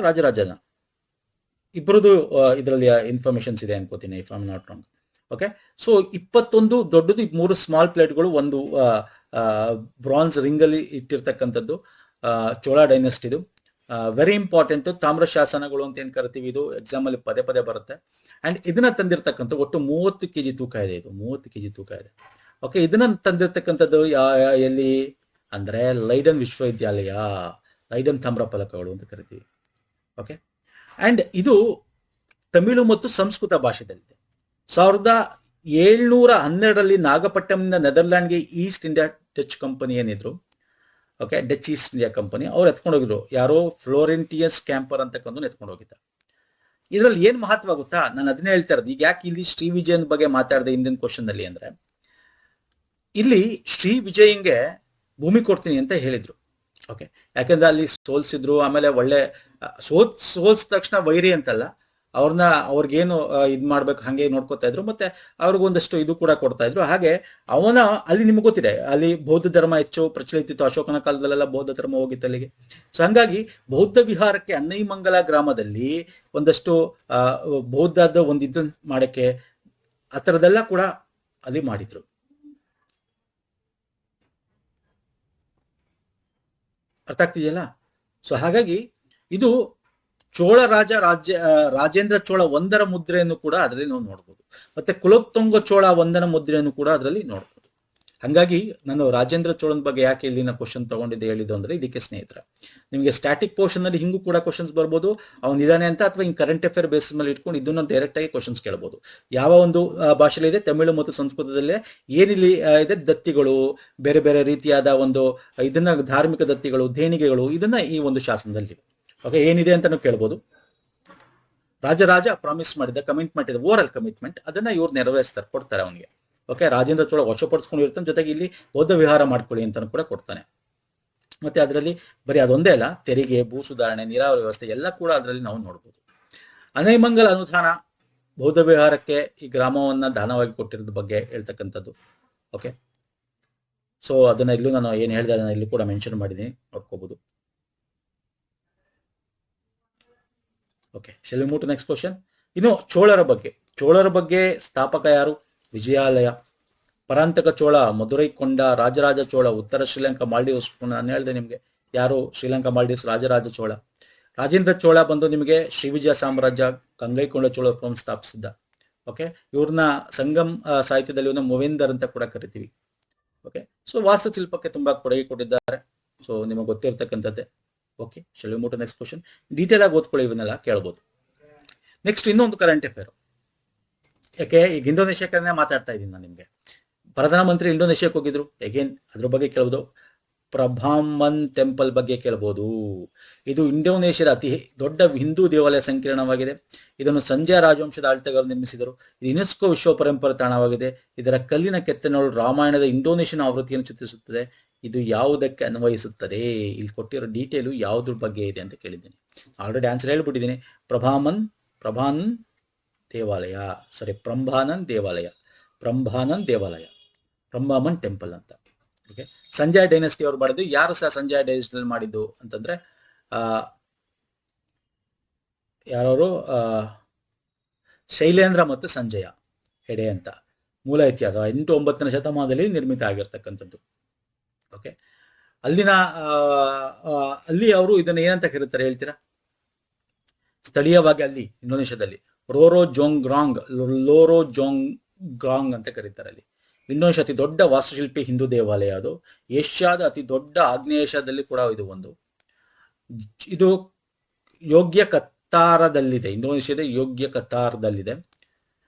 A: ರಾಜರಾಜನ ಇಬ್ಬರದು ಇದರಲ್ಲಿ ಇನ್ಫಾರ್ಮೇಶನ್ಸ್ ಇದೆ ಅನ್ಕೋತೀನಿ, if I am not wrong. Okay, so 21 ದೊಡ್ಡದು, 3 ಸ್ಮಾಲ್ ಪ್ಲೇಟ್ಗಳು, ಒಂದು ಬ್ರಾನ್ಸ್ ರಿಂಗ್ ಅಲ್ಲಿ ಇಟ್ಟಿರ್ತಕ್ಕಂಥದ್ದು ಚೋಳ ಡೈನೆಸ್ಟಿದು. ವೆರಿ ಇಂಪಾರ್ಟೆಂಟ್ ತಾಮ್ರ ಶಾಸನಗಳು ಅಂತ ಏನ್ ಕರಿತೀವಿ, ಇದು ಎಕ್ಸಾಮ್ ಅಲ್ಲಿ ಪದೇ ಪದೇ ಬರುತ್ತೆ. ಅಂಡ್ ಇದನ್ನ ತಂದಿರ್ತಕ್ಕಂಥ ಒಟ್ಟು 30 kg ತೂಕ ಇದೆ, ಇದು 30 kg ತೂಕ ಇದೆ. ಓಕೆ, ಇದನ್ನ ತಂದಿರ್ತಕ್ಕಂಥದ್ದು ಎಲ್ಲಿ ಅಂದ್ರೆ ಲೈಡನ್ ವಿಶ್ವವಿದ್ಯಾಲಯ, ಲೈಡನ್ ತಾಮ್ರ ಫಲಕಗಳು ಅಂತ ಕರಿತೀವಿ. ಓಕೆ, ಅಂಡ್ ಇದು ತಮಿಳು ಮತ್ತು ಸಂಸ್ಕೃತ ಭಾಷೆದಲ್ಲಿದೆ. 1712ರಲ್ಲಿ ನಾಗಪಟ್ಟಂನಿಂದ ನೆದರ್ಲ್ಯಾಂಡ್ಗೆ ಈಸ್ಟ್ ಇಂಡಿಯಾ ಡಚ್ ಕಂಪನಿ ಏನಿದ್ರು, okay, Dutch East India company, ಅವ್ರು ಎತ್ಕೊಂಡು ಹೋಗಿದ್ರು. ಯಾರೋ ಫ್ಲೋರೆಂಟಿಯಸ್ ಕ್ಯಾಂಪರ್ ಅಂತಕ್ಕಂಥ ಎತ್ಕೊಂಡು ಹೋಗಿದ್ದ. ಇದರಲ್ಲಿ ಏನ್ ಮಹತ್ವ ಗೊತ್ತಾ, ನಾನು ಅದನ್ನೇ ಹೇಳ್ತಾ ಇರೋದು. ಈಗ ಯಾಕೆ ಇಲ್ಲಿ ಶ್ರೀ ವಿಜಯನ್ ಬಗ್ಗೆ ಮಾತಾಡಿದೆ ಹಿಂದಿನ ಕ್ವಶನ್ ಅಲ್ಲಿ ಅಂದ್ರೆ, ಇಲ್ಲಿ ಶ್ರೀ ವಿಜಯಂಗೆ ಭೂಮಿ ಕೊಡ್ತೀನಿ ಅಂತ ಹೇಳಿದ್ರು. ಓಕೆ, ಯಾಕಂದ್ರೆ ಅಲ್ಲಿ ಸೋಲ್ಸಿದ್ರು. ಆಮೇಲೆ ಒಳ್ಳೆ ಸೋಲ್ಸ್ ತಕ್ಷಣ ವೈರಿ ಅಂತಲ್ಲ, ಅವ್ರಿಗೇನು ಇದ್ ಮಾಡ್ಬೇಕು ಹಂಗೆ ನೋಡ್ಕೋತಾ ಇದ್ರು. ಮತ್ತೆ ಅವ್ರಿಗೊಂದಷ್ಟು ಇದು ಕೂಡ ಕೊಡ್ತಾ ಇದ್ರು. ಹಾಗೆ ಅಲ್ಲಿ ನಿಮ್ಗೆ ಗೊತ್ತಿದೆ, ಅಲ್ಲಿ ಬೌದ್ಧ ಧರ್ಮ ಹೆಚ್ಚು ಪ್ರಚಲಿತ ಇತ್ತು. ಅಶೋಕನ ಕಾಲದಲ್ಲೆಲ್ಲ ಬೌದ್ಧ ಧರ್ಮ ಹೋಗಿತ್ತು ಅಲ್ಲಿಗೆ. ಸೊ ಹಂಗಾಗಿ ಬೌದ್ಧ ವಿಹಾರಕ್ಕೆ ಅನ್ನೈಮಂಗಲ ಗ್ರಾಮದಲ್ಲಿ ಒಂದಷ್ಟು ಬೌದ್ಧದ ಒಂದು ಇದನ್ನ ಮಾಡಕ್ಕೆ ಆ ಥರದ್ದೆಲ್ಲ ಕೂಡ ಅಲ್ಲಿ ಮಾಡಿದ್ರು. ಅರ್ಥ ಆಗ್ತಿದೆಯಲ್ಲ? ಸೊ ಹಾಗಾಗಿ ಇದು ಚೋಳ ರಾಜೇಂದ್ರ ಚೋಳ 1ರ ಮುದ್ರೆಯನ್ನು ಕೂಡ ಅದರಲ್ಲಿ ನಾವು ನೋಡ್ಬೋದು. ಮತ್ತೆ ಕುಲೋತ್ತುಂಗ ಚೋಳ 1ನ ಮುದ್ರೆಯನ್ನು ಕೂಡ ಅದರಲ್ಲಿ ನೋಡ್ಬೋದು. ಹಂಗಾಗಿ ನಾನು ರಾಜೇಂದ್ರ ಚೋಳನ ಬಗ್ಗೆ ಯಾಕೆ ಇಲ್ಲಿನ ಕ್ವಶನ್ ತಗೊಂಡಿದ್ದೆ ಹೇಳಿದ್ದು ಅಂದ್ರೆ ಇದಕ್ಕೆ ಸ್ನೇಹಿತರ, ನಿಮಗೆ ಸ್ಟ್ಯಾಟಿಕ್ ಪೋರ್ಷನ್ ಅಲ್ಲಿ ಹಿಂಗೂ ಕೂಡ ಕ್ವಶನ್ಸ್ ಬರ್ಬೋದು, ಅವನಿದಾನೆ ಅಂತ, ಅಥವಾ ಹಿಂಗ್ ಕರೆಂಟ್ ಅಫೇರ್ ಬೇಸಿಸ್ ಮೇಲೆ ಇಟ್ಕೊಂಡು ಇದನ್ನ ಡೈರೆಕ್ಟ್ ಆಗಿ ಕ್ವಶನ್ಸ್ ಕೇಳಬಹುದು. ಯಾವ ಒಂದು ಭಾಷೆಯಲ್ಲಿ ಇದೆ, ತಮಿಳು ಮತ್ತು ಸಂಸ್ಕೃತದಲ್ಲೇ ಏನಿಲ್ಲಿ ಇದೆ, ದತ್ತಿಗಳು, ಬೇರೆ ಬೇರೆ ರೀತಿಯಾದ ಒಂದು ಇದನ್ನ ಧಾರ್ಮಿಕ ದತ್ತಿಗಳು, ದೇಣಿಗೆಗಳು, ಇದನ್ನ ಈ ಒಂದು ಶಾಸನದಲ್ಲಿ ಓಕೆ ಏನಿದೆ ಅಂತಾನು ಕೇಳ್ಬೋದು. ರಾಜರಾಜ ಪ್ರಾಮಿಸ್ ಮಾಡಿದ, ಕಮಿಟ್ ಮಾಡಿದ, ಓರಲ್ ಕಮಿಟ್ಮೆಂಟ್, ಅದನ್ನ ಇವ್ರು ನೆರವೇರಿಸ್ತಾರೆ, ಕೊಡ್ತಾರೆ ಅವನಿಗೆ. ಓಕೆ, ರಾಜೇಂದ್ರ ಚೋಳ ವಶಪಡಿಸ್ಕೊಂಡಿರ್ತಾನೆ, ಜೊತೆಗೆ ಇಲ್ಲಿ ಬೌದ್ಧ ವಿಹಾರ ಮಾಡ್ಕೊಳ್ಳಿ ಅಂತಾನು ಕೂಡ ಕೊಡ್ತಾನೆ. ಮತ್ತೆ ಅದರಲ್ಲಿ ಬರೀ ಅದೊಂದೇ ಅಲ್ಲ, ತೆರಿಗೆ, ಭೂ ಸುಧಾರಣೆ, ನೀರಾವರಿ ವ್ಯವಸ್ಥೆ ಎಲ್ಲ ಕೂಡ ಅದರಲ್ಲಿ ನಾವು ನೋಡ್ಬೋದು. ಅನೈಮಂಗಲ ಅನುದಾನ ಬೌದ್ಧ ವಿಹಾರಕ್ಕೆ ಈ ಗ್ರಾಮವನ್ನ ದಾನವಾಗಿ ಕೊಟ್ಟಿರೋದ್ರ ಬಗ್ಗೆ ಹೇಳ್ತಕ್ಕಂಥದ್ದು. ಓಕೆ, ಸೊ ಅದನ್ನ ಇಲ್ಲೂ ನಾನು ಏನು ಹೇಳಿದೆ ಅದನ್ನ ಇಲ್ಲಿ ಕೂಡ ಮೆನ್ಷನ್ ಮಾಡಿದ್ದೀನಿ, ನೋಡ್ಕೋಬಹುದು. Okay, shall we move to next question. ಇನ್ನು ಚೋಳರ ಬಗ್ಗೆ ಸ್ಥಾಪಕ ಯಾರು? ವಿಜಯಾಲಯ. ಪರಾಂತಕ ಚೋಳ, ಮಧುರೈ ಕೊಂಡ, ರಾಜರಾಜ ಚೋಳ, ಉತ್ತರ ಶ್ರೀಲಂಕಾ, ಮಾಲ್ಡೀವ್ಸ್. ನಾನು ಹೇಳಿದೆ ನಿಮಗೆ ಯಾರು ಸಾಮ್ರಾಜ್ಯ ಮಾಲ್ಡೀವ್ಸ್, ರಾಜರಾಜ ಚೋಳ. ರಾಜೇಂದ್ರ ಚೋಳ ಬಂದು ನಿಮಗೆ ಶ್ರೀ ವಿಜಯ ಸಾಮ್ರಾಜ್ಯ, ಗಂಗೈಕೊಂಡ ಚೋಳಪುರಂ ಸ್ಥಾಪಿಸಿದ್ದ. ಓಕೆ, ಇವ್ರನ್ನ ಸಂಗಮ್ ಸಾಹಿತ್ಯದಲ್ಲಿ ಒಂದು ಮೊವೆಂದರ್ ಅಂತ ಕೂಡ ಕರಿತೀವಿ. ಓಕೆ, ಸೊ ವಾಸ್ತುಶಿಲ್ಪಕ್ಕೆ ತುಂಬಾ ಕೊಡುಗೆ ಕೊಟ್ಟಿದ್ದಾರೆ. ಸೊ ನಿಮಗೆ ಗೊತ್ತಿರ್ತಕ್ಕಂಥದ್ದೇ. Okay, shall we move to next question. Detail ಆಗಿ ಓದ್ಕೊಳ್ಳಿ, ಇವನ್ನೆಲ್ಲ ಕೇಳ್ಬೋದು. ನೆಕ್ಸ್ಟ್ ಇನ್ನೊಂದು ಕರೆಂಟ್ ಅಫೇರ್. ಯಾಕೆ ಈಗ ಇಂಡೋನೇಷ್ಯಾಕ್ಕೆ ಮಾತಾಡ್ತಾ ಇದ್ದೀನಿ ನಾನು ನಿಮಗೆ. ಪ್ರಧಾನಮಂತ್ರಿ ಇಂಡೋನೇಷ್ಯಾಕ್ಕೆ ಹೋಗಿದ್ರು, ಅಗೇನ್ ಅದ್ರ ಬಗ್ಗೆ ಕೇಳ್ಬೋದು. ಪ್ರಭಾಮನ್ ಟೆಂಪಲ್ ಬಗ್ಗೆ ಕೇಳ್ಬೋದು. ಇದು ಇಂಡೋನೇಷ್ಯಾದ ಅತಿ ದೊಡ್ಡ ಹಿಂದೂ ದೇವಾಲಯ ಸಂಕೀರ್ಣವಾಗಿದೆ. ಇದನ್ನು ಸಂಜಯ ರಾಜವಂಶದ ಆಳ್ತಗಾರರು ನಿರ್ಮಿಸಿದರು. ಇದು ಯುನೆಸ್ಕೋ ವಿಶ್ವ ಪರಂಪರೆ ತಾಣವಾಗಿದೆ. ಇದರ ಕಲ್ಲಿನ ಕೆತ್ತನೆಗಳು ರಾಮಾಯಣದ ಇಂಡೋನೇಷ್ಯನ್ ಆವೃತ್ತಿಯನ್ನು ಚಿತ್ರಿಸುತ್ತದೆ. ಇದು ಯಾವುದಕ್ಕೆ ಅನ್ವಯಿಸುತ್ತದೆ? ಇಲ್ಲಿ ಕೊಟ್ಟಿರೋ ಡೀಟೇಲು ಯಾವುದ್ರ ಬಗ್ಗೆ ಇದೆ ಅಂತ ಕೇಳಿದ್ದೀನಿ. Already answer ಹೇಳ್ಬಿಟ್ಟಿದ್ದೀನಿ. ಪ್ರಭಾನನ್ ದೇವಾಲಯ, ಪ್ರಂಬಾಮನ್ ಟೆಂಪಲ್ ಅಂತ. ಓಕೆ, ಸಂಜಯ್ ಡೈನೆಸ್ಟಿ ಅವರು ಮಾಡಿದ್ದು. ಯಾರು ಸಹ ಸಂಜಯ್ ಡೈನೆಸ್ಟಿ ಮಾಡಿದ್ದು ಅಂತಂದ್ರೆ ಯಾರವರು? ಶೈಲೇಂದ್ರ ಮತ್ತು ಸಂಜಯ ಹೆಡೆ ಅಂತ. ಮೂಲ ಇತಿಹಾಸ 8-9ನೇ ಶತಮಾನದಲ್ಲಿ ನಿರ್ಮಿತ ಆಗಿರ್ತಕ್ಕಂಥದ್ದು. ಓಕೆ, ಅಲ್ಲಿ ಅವರು ಇದನ್ನ ಏನಂತ ಕರೀತಾರೆ ಹೇಳ್ತೀರಾ? ಸ್ಥಳೀಯವಾಗಿ ಅಲ್ಲಿ ಇಂಡೋನೇಷ್ಯಾದಲ್ಲಿ ಲೋರೋ ಜೋಂಗ್ರಾಂಗ್ ಅಂತ ಕರೀತಾರೆ. ಅಲ್ಲಿ ಇಂಡೋನೇಷ್ಯಾ ಅತಿ ದೊಡ್ಡ ವಾಸ್ತುಶಿಲ್ಪಿ ಹಿಂದೂ ದೇವಾಲಯ. ಅದು ಏಷ್ಯಾದ ಅತಿ ದೊಡ್ಡ ಆಗ್ನೇಯೇಷ್ಯಾದಲ್ಲಿ ಕೂಡ ಇದು ಯೋಗ್ಯ ಕತ್ತಾರದಲ್ಲಿದೆ. ಇಂಡೋನೇಷ್ಯಾದ ಯೋಗ್ಯ ಕತ್ತಾರದಲ್ಲಿದೆ.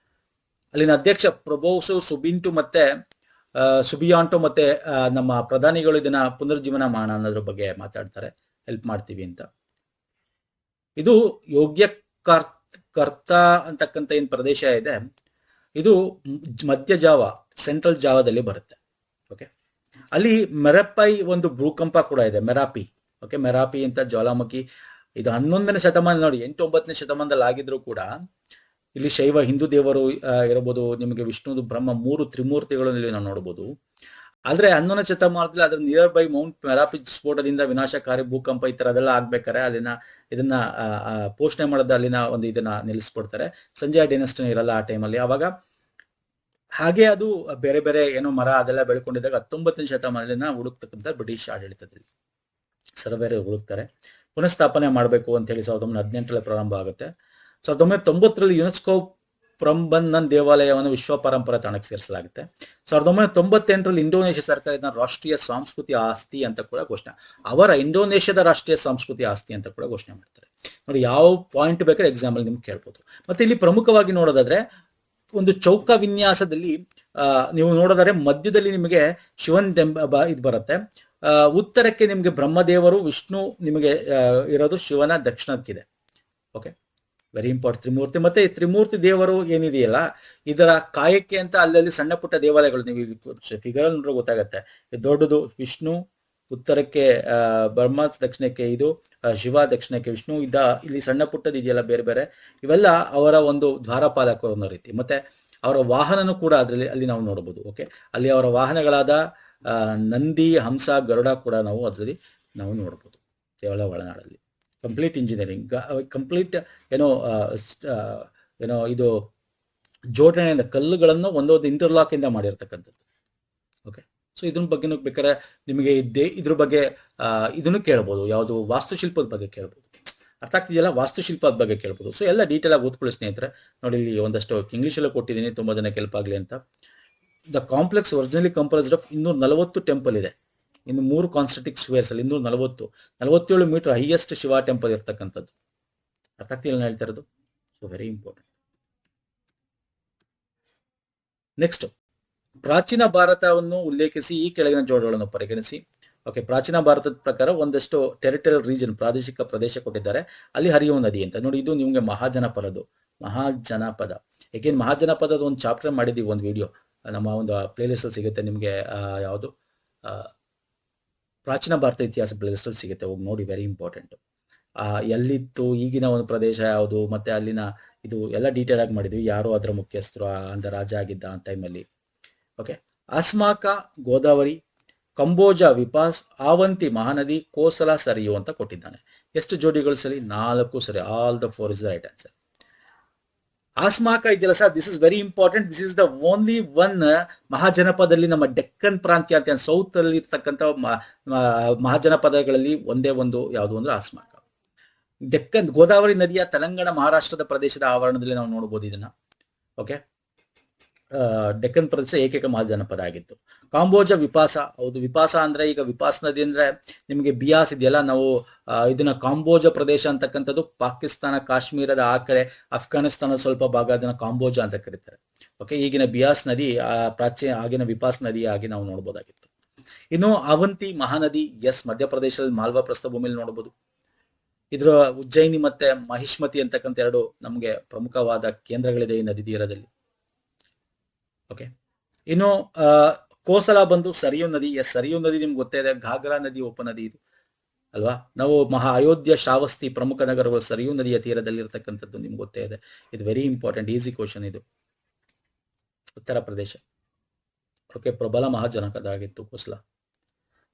A: ಅಲ್ಲಿನ ಅಧ್ಯಕ್ಷ ಪ್ರಬೋಸೋ ಸುಬಿಯಾಂಟೋ ಮತ್ತೆ ನಮ್ಮ ಪ್ರಧಾನಿಗಳು ಇದನ್ನ ಪುನರ್ಜೀವನ ಮಾಡೋಣ ಅನ್ನೋದ್ರ ಬಗ್ಗೆ ಮಾತಾಡ್ತಾರೆ. ಹೆಲ್ಪ್ ಮಾಡ್ತೀವಿ ಅಂತ. ಇದು ಯೋಗ್ಯ ಕರ್ತ ಅಂತಕ್ಕಂಥ ಏನ್ ಪ್ರದೇಶ ಇದೆ, ಇದು ಮಧ್ಯ ಜಾವಾ, ಸೆಂಟ್ರಲ್ ಜಾವಾದಲ್ಲಿ ಬರುತ್ತೆ. ಓಕೆ, ಅಲ್ಲಿ ಮೆರಾಪೈ ಒಂದು ಭೂಕಂಪ ಕೂಡ ಇದೆ. ಮೆರಾಪಿ ಅಂತ ಜ್ವಾಲಾಮುಖಿ. ಇದು 11ನೇ ಶತಮಾನ ನೋಡಿ, 8-9ನೇ ಶತಮಾನದಲ್ಲಿ ಆಗಿದ್ರು ಕೂಡ ಇಲ್ಲಿ ಶೈವ ಹಿಂದೂ ದೇವರು ಇರಬಹುದು, ನಿಮಗೆ ವಿಷ್ಣುದು ಬ್ರಹ್ಮ 3 ತ್ರಿಮೂರ್ತಿಗಳನ್ನು ನಾವು ನೋಡಬಹುದು. ಆದ್ರೆ 11ನೇ ಶತಮಾನದಲ್ಲಿ ಅದ್ರ ನಿಯರ್ ಬೈ ಮೌಂಟ್ ಮೆರಾಪಿ ಸ್ಫೋಟದಿಂದ ವಿನಾಶಕಾರಿ ಭೂಕಂಪ ಈ ತರ ಅದೆಲ್ಲ ಆಗ್ಬೇಕಾರೆ ಇದನ್ನ ಪೋಷಣೆ ಮಾಡೋದು ಅಲ್ಲಿನ ಒಂದು ಇದನ್ನ ನಿಲ್ಲಿಸ್ಬಿಡ್ತಾರೆ. ಸಂಜಯ್ ಡೈನೆಸ್ಟಿ ಇರಲ್ಲ ಆ ಟೈಮಲ್ಲಿ. ಅವಾಗ ಹಾಗೆ ಅದು ಬೇರೆ ಬೇರೆ ಏನೋ ಮರ ಅದೆಲ್ಲ ಬೆಳ್ಕೊಂಡಿದ್ದಾಗ 19ನೇ ಶತಮಾನದಲ್ಲಿ ಹುಡುಕ್ತಕ್ಕಂಥ ಬ್ರಿಟಿಷ್ ಆಡಳಿತದಲ್ಲಿ ಸರ್ವೇರ್ ಹುಡುಕ್ತಾರೆ. ಪುನಃಸ್ಥಾಪನೆ ಮಾಡಬೇಕು ಅಂತ ಹೇಳಿ 1918ರಲ್ಲಿ ಪ್ರಾರಂಭ ಆಗುತ್ತೆ. 1990ರಲ್ಲಿ ಯುನೆಸ್ಕೋ ಪ್ರಂಬನ್ನನ್ ದೇವಾಲಯವನ್ನು ವಿಶ್ವ ಪರಂಪರಾ ತಾಣಕ್ಕೆ ಸೇರಿಸಲಾಗುತ್ತೆ. 1998ರಲ್ಲಿ ಇಂಡೋನೇಷ್ಯಾ ಸರ್ಕಾರ ಇದನ್ನ ರಾಷ್ಟ್ರೀಯ ಸಾಂಸ್ಕೃತಿಕ ಆಸ್ತಿ ಅಂತ ಕೂಡ ಘೋಷಣೆ, ಇಂಡೋನೇಷ್ಯಾದ ರಾಷ್ಟ್ರೀಯ ಸಾಂಸ್ಕೃತಿಕ ಆಸ್ತಿ ಅಂತ ಕೂಡ ಘೋಷಣೆ ಮಾಡ್ತಾರೆ. ನೋಡಿ, ಯಾವ ಪಾಯಿಂಟ್ ಬೇಕಾದ್ರೆ ಎಕ್ಸಾಂಪಲ್ ನಿಮ್ಗೆ ಕೇಳ್ಬೋದು. ಮತ್ತೆ ಇಲ್ಲಿ ಪ್ರಮುಖವಾಗಿ ನೋಡೋದಾದ್ರೆ ಒಂದು ಚೌಕ ವಿನ್ಯಾಸದಲ್ಲಿ ನೀವು ನೋಡೋದಾದ್ರೆ ಮಧ್ಯದಲ್ಲಿ ನಿಮಗೆ ಶಿವನ್ ಇದು ಬರುತ್ತೆ. ಉತ್ತರಕ್ಕೆ ನಿಮಗೆ ಬ್ರಹ್ಮದೇವರು, ವಿಷ್ಣು ನಿಮಗೆ ಇರೋದು ಶಿವನ ದಕ್ಷಿಣಕ್ಕಿದೆ. Okay, very important. ತ್ರಿಮೂರ್ತಿ. ಮತ್ತೆ ಈ ತ್ರಿಮೂರ್ತಿ ದೇವರು ಏನಿದೆಯಲ್ಲ, ಇದರ ಕಾಯಕ್ಕೆ ಅಂತ ಅಲ್ಲಲ್ಲಿ ಸಣ್ಣ ಪುಟ್ಟ ದೇವಾಲಯಗಳು ನೀವು ಫಿಗರ್ ನೋಡ್ರೆ ಗೊತ್ತಾಗತ್ತೆ. ದೊಡ್ಡದು ವಿಷ್ಣು, ಉತ್ತರಕ್ಕೆ ಬ್ರಹ್ಮ, ದಕ್ಷಿಣಕ್ಕೆ ಇದು ಶಿವ, ದಕ್ಷಿಣಕ್ಕೆ ವಿಷ್ಣು. ಇಲ್ಲಿ ಸಣ್ಣ ಪುಟ್ಟದ ಇದೆಯಲ್ಲ ಬೇರೆ ಬೇರೆ, ಇವೆಲ್ಲ ಅವರ ಒಂದು ದ್ವಾರಪಾಲಕರು ಅನ್ನೋ ರೀತಿ. ಮತ್ತೆ ಅವರ ವಾಹನನೂ ಕೂಡ ಅಲ್ಲಿ ನಾವು ನೋಡಬಹುದು. ಓಕೆ, ಅಲ್ಲಿ ಅವರ ವಾಹನಗಳಾದ ನಂದಿ, ಹಂಸ, ಗರುಡ ಕೂಡ ಅದರಲ್ಲಿ ನಾವು ನೋಡಬಹುದು ದೇವಾಲಯ ಒಳನಾಡಲ್ಲಿ. ಕಂಪ್ಲೀಟ್ ಇಂಜಿನಿಯರಿಂಗ್, ಕಂಪ್ಲೀಟ್ ಇದು ಜೋಡಣೆಯಿಂದ ಕಲ್ಲುಗಳನ್ನು ಒಂದೊಂದು ಇಂಟರ್ಲಾಕ್ ಇಂದ ಮಾಡಿರ್ತಕ್ಕಂಥದ್ದು. ಓಕೆ, ಸೊ ಇದ್ರ ಬಗ್ಗೆ ಬೇಕಾದ್ರೆ ನಿಮಗೆ ಇದ್ರ ಬಗ್ಗೆ ಇದನ್ನು ಕೇಳ್ಬೋದು. ಯಾವುದು ವಾಸ್ತುಶಿಲ್ಪದ ಬಗ್ಗೆ ಕೇಳ್ಬೋದು. ಅರ್ಥ ಆಗ್ತಿದೆಯಲ್ಲ, ವಾಸ್ತುಶಿಲ್ಪದ ಬಗ್ಗೆ ಕೇಳ್ಬೋದು. ಸೊ ಎಲ್ಲ ಡೀಟೇಲ್ ಆಗಿ ಓದ್ಕೊಳ್ಳಿ ಸ್ನೇಹಿತರೆ. ನೋಡಿ, ಇಲ್ಲಿ ಒಂದಷ್ಟು ಇಂಗ್ಲೀಷಲ್ಲಿ ಕೊಟ್ಟಿದ್ದೀನಿ, ತುಂಬಾ ಜನಕ್ಕೆ ಹೆಲ್ಪ್ ಆಗಲಿ ಅಂತ. The complex originally composed of 240 temple ಇದೆ. ಇನ್ನು 3 ಕಾನ್ಸೆಂಟ್ರಿಕ್ ಸ್ಕ್ವೇರ್ಸ್ ಅಲ್ಲಿ 247 ಮೀಟರ್ ಹೈಯೆಸ್ಟ್ ಶಿವ ಟೆಂಪಲ್ ಇರ್ತಕ್ಕಂಥದ್ದು. ಅರ್ಥ ಆಗ್ತಿಲ್ಲ ನಾನು ಹೇಳ್ತಾ ಇರೋದು. So very important. ನೆಕ್ಸ್ಟ್, ಪ್ರಾಚೀನ ಭಾರತವನ್ನು ಉಲ್ಲೇಖಿಸಿ ಈ ಕೆಳಗಿನ ಜೋಡಗಳನ್ನು ಪರಿಗಣಿಸಿ. ಓಕೆ, ಪ್ರಾಚೀನ ಭಾರತದ ಪ್ರಕಾರ ಒಂದಷ್ಟು ಟೆರಿಟರಿಯಲ್ ರೀಜನ್, ಪ್ರಾದೇಶಿಕ ಪ್ರದೇಶ ಕೊಟ್ಟಿದ್ದಾರೆ. ಅಲ್ಲಿ ಹರಿಯುವ ನದಿ ಅಂತ ನೋಡಿ. ಇದು ನಿಮ್ಗೆ ಮಹಾಜನಪದ. ಏಕೆಂದ್ರೆ ಮಹಾಜನಪದದ ಒಂದು ಚಾಪ್ಟರ್ ಮಾಡಿದೀವಿ, ಒಂದು ವಿಡಿಯೋ ನಮ್ಮ ಒಂದು ಪ್ಲೇಲಿಸ್ಟ್ ಅಲ್ಲಿ ಸಿಗುತ್ತೆ ನಿಮ್ಗೆ. ಯಾವುದು ಪ್ರಾಚೀನ ಭಾರತ ಇತಿಹಾಸ ಪ್ಲೇಲಿಸ್ಟಲ್ಲಿ ಸಿಗುತ್ತೆ, ಹೋಗಿ ನೋಡಿ, ವೆರಿ ಇಂಪಾರ್ಟೆಂಟ್. ಎಲ್ಲಿತ್ತು, ಈಗಿನ ಒಂದು ಪ್ರದೇಶ ಯಾವುದು, ಮತ್ತೆ ಅಲ್ಲಿನ ಇದು ಎಲ್ಲ ಡೀಟೇಲ್ ಆಗಿ ಮಾಡಿದ್ವಿ. ಯಾರು ಅದರ ಮುಖ್ಯಸ್ಥರು, ಅಂದ ರಾಜ ಆಗಿದ್ದ ಆ ಟೈಮಲ್ಲಿ. ಓಕೆ, ಅಸ್ಮಾಕ ಗೋದಾವರಿ, ಕಂಬೋಜ ವಿಪಾಸ್, ಆವಂತಿ ಮಹಾನದಿ, ಕೋಸಲ ಸರಿಯು ಅಂತ ಕೊಟ್ಟಿದ್ದಾನೆ. ಎಷ್ಟು ಜೋಡಿಗಳು ಸರಿ? 4 ಸರಿ. All the 4 is the right answer. Asmaka ಇದೆಯಲ್ಲ sir, this is very important. This is the only one ಮಹಾಜನಪದಲ್ಲಿ, ನಮ್ಮ ಡೆಕ್ಕನ್ ಪ್ರಾಂತ್ಯ ಅಂತ ಸೌತ್ ಅಲ್ಲಿ ಇರ್ತಕ್ಕಂಥ ಮಹಾಜನಪದಗಳಲ್ಲಿ ಒಂದೇ ಒಂದು ಯಾವುದು ಅಂದ್ರೆ ಆಸ್ಮಾಕ. ಡೆಕ್ಕನ್ ಗೋದಾವರಿ ನದಿಯ ತೆಲಂಗಾಣ ಮಹಾರಾಷ್ಟ್ರದ ಪ್ರದೇಶದ ಆವರಣದಲ್ಲಿ ನಾವು ನೋಡಬಹುದು ಇದನ್ನ. ಓಕೆ, ಡೆಕ್ಕನ್ ಪ್ರದೇಶ ಏಕೈಕ ಮಹಾಜನಪದ ಆಗಿತ್ತು. ಕಾಂಬೋಜ ವಿಪಾಸ, ಹೌದು, ವಿಪಾಸ ಅಂದ್ರೆ ಈಗ ವಿಪಾಸ್ ನದಿ ಅಂದ್ರೆ ನಿಮಗೆ ಬಿಯಾಸ್ ಇದೆಯಲ್ಲ, ನಾವು ಇದನ್ನ ಕಾಂಬೋಜ ಪ್ರದೇಶ ಅಂತಕ್ಕಂಥದ್ದು ಪಾಕಿಸ್ತಾನ ಕಾಶ್ಮೀರದ ಆ ಕಡೆ ಅಫ್ಘಾನಿಸ್ತಾನದ ಸ್ವಲ್ಪ ಭಾಗ, ಅದನ್ನ ಕಾಂಬೋಜ ಅಂತ ಕರೀತಾರೆ. ಓಕೆ, ಈಗಿನ ಬಿಯಾಸ್ ನದಿ ಆಗಿನ ವಿಪಾಸ್ ನದಿ ಆಗಿ ನಾವು ನೋಡಬಹುದಾಗಿತ್ತು. ಇನ್ನು ಅವಂತಿ ಮಹಾನದಿ, ಎಸ್, ಮಧ್ಯಪ್ರದೇಶದಲ್ಲಿ ಮಾಲ್ವಾ ಪ್ರಸ್ಥಭೂಮಿಯಲ್ಲಿ ನೋಡಬಹುದು. ಇದರ ಉಜ್ಜಯಿನಿ ಮತ್ತೆ ಮಹಿಷ್ಮತಿ ಅಂತಕ್ಕಂಥ 2 ನಮಗೆ ಪ್ರಮುಖವಾದ ಕೇಂದ್ರಗಳಿದೆ ಈ ನದಿ ತೀರದಲ್ಲಿ. ಓಕೆ, ಇನ್ನು ಕೋಸಲ ಬಂದು ಸರಿಯು ನದಿ. ಎಸ್, ಸರಿಯು ನದಿ ನಿಮ್ಗೆ ಗೊತ್ತೇ ಇದೆ, ಘಾಗ್ರಾ ನದಿ ಉಪನದಿ ಇದು ಅಲ್ವಾ. ನಾವು ಅಯೋಧ್ಯ, ಶ್ರಾವಸ್ತಿ ಪ್ರಮುಖ ನಗರಗಳು ಸರಿಯು ನದಿಯ ತೀರದಲ್ಲಿ ಇರತಕ್ಕಂಥದ್ದು ನಿಮ್ಗೆ ಗೊತ್ತೇ ಇದೆ. ಇದು ವೆರಿ ಇಂಪಾರ್ಟೆಂಟ್, ಈಸಿ ಕ್ವಶನ್ ಇದು. ಉತ್ತರ ಪ್ರದೇಶ. ಓಕೆ, ಪ್ರಬಲ ಮಹಾಜನಪದ ಆಗಿತ್ತು ಕೋಸಲ.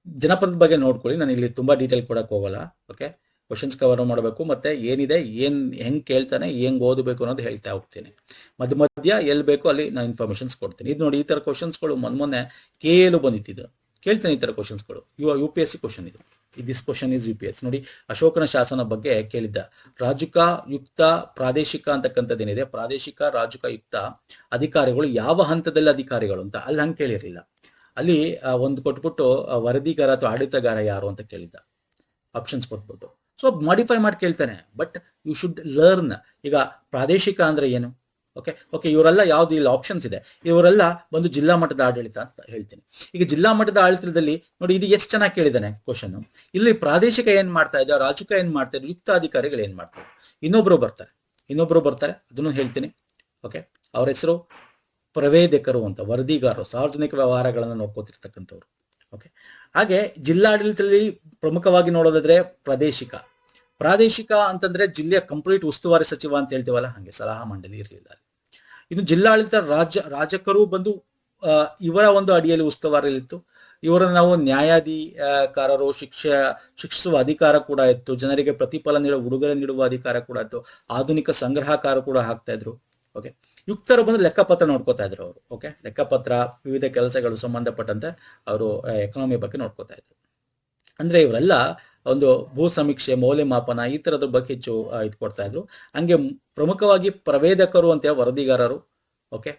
A: ಜನಪದದ ಬಗ್ಗೆ ನೋಡ್ಕೊಳ್ಳಿ, ನಾನು ಇಲ್ಲಿ ತುಂಬಾ ಡೀಟೇಲ್ ಕೊಡಕ್ ಹೋಗಲ್ಲ. ಓಕೆ, ಕ್ವಶನ್ಸ್ ಕವರ್ ಮಾಡಬೇಕು, ಮತ್ತೆ ಏನಿದೆ, ಹೆಂಗ್ ಕೇಳ್ತಾನೆ, ಹೆಂಗ್ ಓದಬೇಕು ಅನ್ನೋದು ಹೇಳ್ತಾ ಹೋಗ್ತೀನಿ. ಮಧ್ಯ ಎಲ್ಲಿ ಬೇಕು ಅಲ್ಲಿ ನಾನು ಇನ್ಫಾರ್ಮೇಶನ್ಸ್ ಕೊಡ್ತೀನಿ. ಇದು ನೋಡಿ, ಈ ತರ ಕ್ವಶನ್ಸ್ಗಳು ಮೊನ್ನೆ ಕೇಳು ಬಂದಿತ್ತು, ಕೇಳ್ತೇನೆ ಈ ತರ ಕ್ವಶನ್ಸ್ಗಳು. UPSC ಕ್ವಶನ್ ಇದು. This question is UPS. ನೋಡಿ, ಅಶೋಕನ ಶಾಸನ ಬಗ್ಗೆ ಕೇಳಿದ್ದ. ರಾಜುಕ, ಯುಕ್ತ, ಪ್ರಾದೇಶಿಕ ಅಂತಕ್ಕಂಥದ್ದೇನಿದೆ, ಪ್ರಾದೇಶಿಕ, ರಾಜುಕ, ಯುಕ್ತ ಅಧಿಕಾರಿಗಳು ಯಾವ ಹಂತದಲ್ಲಿ ಅಧಿಕಾರಿಗಳು ಅಂತ ಅಲ್ಲಿ ಹಂಗೆ ಕೇಳಿರಲಿಲ್ಲ. ಅಲ್ಲಿ ಒಂದು ಕೊಟ್ಬಿಟ್ಟು ವರದಿಗಾರ ಅಥವಾ ಆಡಳಿತಗಾರ ಯಾರು ಅಂತ ಕೇಳಿದ್ದ, ಆಪ್ಷನ್ಸ್ ಕೊಟ್ಬಿಟ್ಟು. ಸೊ ಮಾಡಿಫೈ ಮಾಡಿ ಕೇಳ್ತಾನೆ, ಬಟ್ ಯು ಶುಡ್ ಲರ್ನ್. ಈಗ ಪ್ರಾದೇಶಿಕ ಅಂದ್ರೆ ಏನು? ಓಕೆ, ಇವರೆಲ್ಲ ಯಾವ್ದು ಇಲ್ಲಿ ಆಪ್ಷನ್ಸ್ ಇದೆ, ಇವರೆಲ್ಲ ಬಂದು ಜಿಲ್ಲಾ ಮಟ್ಟದ ಆಡಳಿತ ಅಂತ ಹೇಳ್ತೀನಿ. ಈಗ ಜಿಲ್ಲಾ ಮಟ್ಟದ ಆಡಳಿತದಲ್ಲಿ ನೋಡಿ, ಇದು ಎಷ್ಟು ಚೆನ್ನಾಗಿ ಕೇಳಿದಾನೆ ಕ್ವಶನ್. ಇಲ್ಲಿ ಪ್ರಾದೇಶಿಕ ಏನ್ ಮಾಡ್ತಾ ಇದ್ದ, ರಾಜುಕ ಏನ್ ಮಾಡ್ತಾ ಇದ್ರು, ಯುಕ್ತ ಅಧಿಕಾರಿಗಳು ಏನ್ ಮಾಡ್ತಾರೆ, ಇನ್ನೊಬ್ರು ಬರ್ತಾರೆ, ಅದನ್ನು ಹೇಳ್ತೀನಿ. ಓಕೆ, ಅವ್ರ ಹೆಸರು ಪ್ರವೇದಕರು ಅಂತ, ವರದಿಗಾರರು, ಸಾರ್ವಜನಿಕ ವ್ಯವಹಾರಗಳನ್ನು ನೋಡ್ಕೋತಿರ್ತಕ್ಕಂಥವ್ರು. ಓಕೆ, ಹಾಗೆ ಜಿಲ್ಲಾಡಳಿತದಲ್ಲಿ ಪ್ರಮುಖವಾಗಿ ನೋಡೋದಾದ್ರೆ ಪ್ರಾದೇಶಿಕ ಅಂತಂದ್ರೆ ಜಿಲ್ಲೆಯ ಕಂಪ್ಲೀಟ್ ಉಸ್ತುವಾರಿ ಸಚಿವ ಅಂತ ಹೇಳ್ತೀವಲ್ಲ, ಹಂಗೆ ಸಲಹಾ ಮಂಡಳಿ ಇರಲಿಲ್ಲ. ಇನ್ನು ಜಿಲ್ಲಾಡಳಿತ ರಾಜಕರು ಬಂದು ಇವರ ಒಂದು ಅಡಿಯಲ್ಲಿ ಉಸ್ತುವಾರಿಯಲ್ಲಿತ್ತು. ಇವರನ್ನು ನಾವು ನ್ಯಾಯಾಧಿಕಾರರು, ಶಿಕ್ಷಿಸುವ ಅಧಿಕಾರ ಕೂಡ ಇತ್ತು, ಜನರಿಗೆ ಪ್ರತಿಫಲ ಉಡುಗೊರೆ ನೀಡುವ ಅಧಿಕಾರ ಕೂಡ ಇತ್ತು, ಆಧುನಿಕ ಸಂಗ್ರಹಕಾರ ಕೂಡ ಆಗ್ತಾ ಇದ್ರು. ಓಕೆ, ಯುಕ್ತರು ಬಂದು ಲೆಕ್ಕಪತ್ರ ನೋಡ್ಕೋತಾ ಇದ್ರು ಅವರು. ಓಕೆ, ಲೆಕ್ಕಪತ್ರ, ವಿವಿಧ ಕೆಲಸಗಳು ಸಂಬಂಧಪಟ್ಟಂತೆ ಅವರು ಎಕಾನಮಿ ಬಗ್ಗೆ ನೋಡ್ಕೋತಾ ಇದ್ರು. ಅಂದ್ರೆ ಇವರೆಲ್ಲ ಒಂದು ಭೂ ಸಮೀಕ್ಷೆ, ಮೌಲ್ಯಮಾಪನ ಈ ತರದ ಬಗ್ಗೆ ಹೆಚ್ಚು ಇದು ಕೊಡ್ತಾ ಇದ್ರು. ಹಂಗೆ ಪ್ರಮುಖವಾಗಿ ಪ್ರವೇದಕರು ಅಂತ ವರದಿಗಾರರು. ಓಕೆ,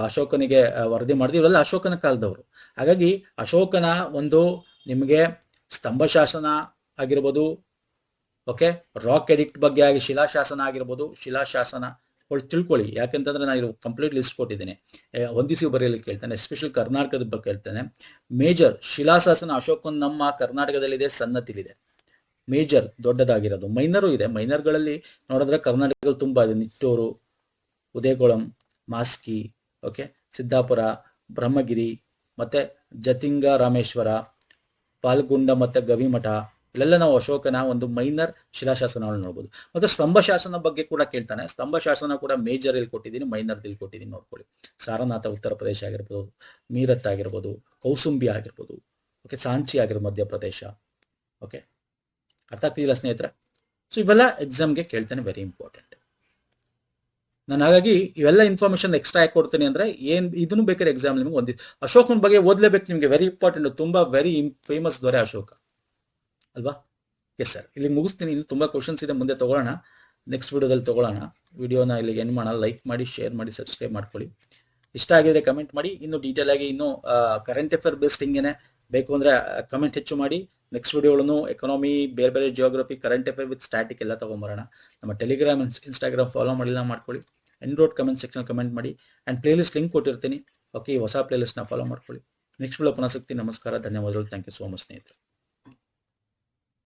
A: ಅಶೋಕನಿಗೆ ವರದಿ ಮಾಡಿದ್ರು, ಇವರೆಲ್ಲ ಅಶೋಕನ ಕಾಲದವರು. ಹಾಗಾಗಿ ಅಶೋಕನ ಒಂದು ನಿಮಗೆ ಸ್ತಂಭ ಶಾಸನ ಆಗಿರ್ಬೋದು, ಓಕೆ, ರಾಕ್ ಎಡಿಕ್ಟ್ ಬಗ್ಗೆ ಆಗಿ ಶಿಲಾಶಾಸನ ಆಗಿರ್ಬೋದು, ಶಿಲಾಶಾಸನ ತಿಳ್ಕೊಳ್ಳಿ. ಯಾಕೆಂತಂದ್ರೆ ನಾನು ಕಂಪ್ಲೀಟ್ ಲಿಸ್ಟ್ ಕೊಟ್ಟಿದ್ದೇನೆ, ಹೊಂದಿಸಿ ಬರೆಯಲು ಕೇಳ್ತಾನೆ. ಎಸ್ಪೆಷಲಿ ಕರ್ನಾಟಕದ ಬಗ್ಗೆ ಹೇಳ್ತಾನೆ. ಮೇಜರ್ ಶಿಲಾಶಾಸನ ಅಶೋಕನ್ ನಮ್ಮ ಕರ್ನಾಟಕದಲ್ಲಿದೆ, ಸನ್ನತಿಲಿದೆ. ಮೇಜರ್ ದೊಡ್ಡದಾಗಿರೋದು, ಮೈನರು ಇದೆ. ಮೈನರ್ಗಳಲ್ಲಿ ನೋಡಿದ್ರೆ ಕರ್ನಾಟಕದಲ್ಲಿ ತುಂಬಾ ಇದೆ. ನಿಟ್ಟೂರು, ಉದಯಗೋಳಂ, ಮಾಸ್ಕಿ, ಓಕೆ, ಸಿದ್ದಾಪುರ, ಬ್ರಹ್ಮಗಿರಿ, ಮತ್ತೆ ಜತಿಂಗ ರಾಮೇಶ್ವರ, ಪಾಲ್ಗುಂಡ ಮತ್ತೆ ಗವಿಮಠ, ಇಲ್ಲೆಲ್ಲ ನಾವು ಅಶೋಕನ ಒಂದು ಮೈನರ್ ಶಿಲಾಶಾಸನಗಳನ್ನು ನೋಡ್ಬೋದು. ಮತ್ತೆ ಸ್ತಂಭ ಶಾಸನ ಬಗ್ಗೆ ಕೂಡ ಕೇಳ್ತಾನೆ. ಸ್ತಂಭ ಶಾಸನ ಕೂಡ ಮೇಜರ್ ಇಲ್ಲಿ ಕೊಟ್ಟಿದ್ದೀನಿ, ಮೈನರ್ ಇಲ್ಲಿ ಕೊಟ್ಟಿದ್ದೀನಿ, ನೋಡ್ಕೊಳ್ಳಿ. ಸಾರನಾಥ ಉತ್ತರ ಪ್ರದೇಶ ಆಗಿರ್ಬೋದು, ಮೀರತ್ ಆಗಿರ್ಬೋದು, ಕೌಸುಂಬಿ ಆಗಿರ್ಬೋದು, ಓಕೆ, ಸಾಂಚಿ ಆಗಿರ್ಬೋದು ಮಧ್ಯಪ್ರದೇಶ. ಓಕೆ, ಅರ್ಥ ಆಗ್ತಿಲ್ಲ ಸ್ನೇಹಿತರೆ? ಸೊ ಇವೆಲ್ಲ ಎಕ್ಸಾಮ್ಗೆ ಕೇಳ್ತಾನೆ, ವೆರಿ ಇಂಪಾರ್ಟೆಂಟ್. ನಾನು ಹಾಗಾಗಿ ಇವೆಲ್ಲ ಇನ್ಫಾರ್ಮೇಶನ್ ಎಕ್ಸ್ಟ್ರಾ ಯಾಕೆ ಕೊಡ್ತೀನಿ ಅಂದ್ರೆ, ಇದನ್ನು ಬೇಕಾದ್ರೆ ಎಕ್ಸಾಮ್ ನಿಮ್ಗೆ ಒಂದಿತ್ತು ಅಶೋಕನ ಬಗ್ಗೆ ಓದ್ಲೇಬೇಕು ನಿಮ್ಗೆ, ವೆರಿ ಇಂಪಾರ್ಟೆಂಟ್. ತುಂಬಾ ವೆರಿ ಫೇಮಸ್ ದೊರೆ ಅಶೋಕ ಅಲ್ವಾ? ಎಸ್ ಸರ್, ಇಲ್ಲಿ ಮುಗಿಸ್ತೀನಿ. ಇನ್ನು ತುಂಬಾ ಕ್ವಶನ್ಸ್ ಇದೆ, ಮುಂದೆ ತಗೊಳ್ಳೋಣ, ನೆಕ್ಸ್ಟ್ ವಿಡಿಯೋದಲ್ಲಿ ತಗೊಳ್ಳೋಣ. ವಿಡಿಯೋನ ಇಲ್ಲಿಗೆ ಏನು ಮಾಡೋಣ, ಲೈಕ್ ಮಾಡಿ, ಶೇರ್ ಮಾಡಿ, ಸಬ್ಸ್ಕ್ರೈಬ್ ಮಾಡ್ಕೊಳ್ಳಿ. ಇಷ್ಟ ಆಗಿದ್ರೆ ಕಮೆಂಟ್ ಮಾಡಿ. ಇನ್ನು ಡೀಟೇಲ್ ಆಗಿ ಇನ್ನು ಕರೆಂಟ್ ಅಫೇರ್ ಬೇಸ್ಡ್ ಹಿಂಗೇನೆ ಬೇಕು ಅಂದ್ರೆ ಕಮೆಂಟ್ ಹೆಚ್ಚು ಮಾಡಿ. ನೆಕ್ಸ್ಟ್ ವಿಡಿಯೋಗಳನ್ನು ಎಕನಾಮಿ, ಬೇರೆ geography, current affair with static ಎಲ್ಲ ತಗೊಂಬರೋಣ. ನಮ್ಮ ಟೆಲಿಗ್ರಾಮ್, ಇನ್ಸ್ಟಾಗ್ರಾಮ್ ಫಾಲೋ ಮಾಡಿಲ್ಲ ಮಾಡ್ಕೊಳ್ಳಿ. ಎನ್ರೋಡ್ ಕಮೆಂಟ್ ಸೆಕ್ಷನ್ ಕಮೆಂಟ್ ಮಾಡಿ. ಆ್ಯಂಡ್ ಪ್ಲೇಲಿಸ್ಟ್ ಲಿಂಕ್ ಕೊಟ್ಟಿರ್ತೀನಿ. ಓಕೆ, ಹೊಸ ಪ್ಲೇಲಿಸ್ಟ್ನ ಫಾಲೋ ಮಾಡ್ಕೊಳ್ಳಿ. ನೆಕ್ಸ್ಟ್ ವಿಡಿಯೋ ಪುನಃ ಸಿಗ್ತೀನಿ. ನಮಸ್ಕಾರ, ಧನ್ಯವಾದಗಳು. ಥ್ಯಾಂಕ್ ಯು ಸೋ ಮಚ್ ಸ್ನೇಹಿತರೆ.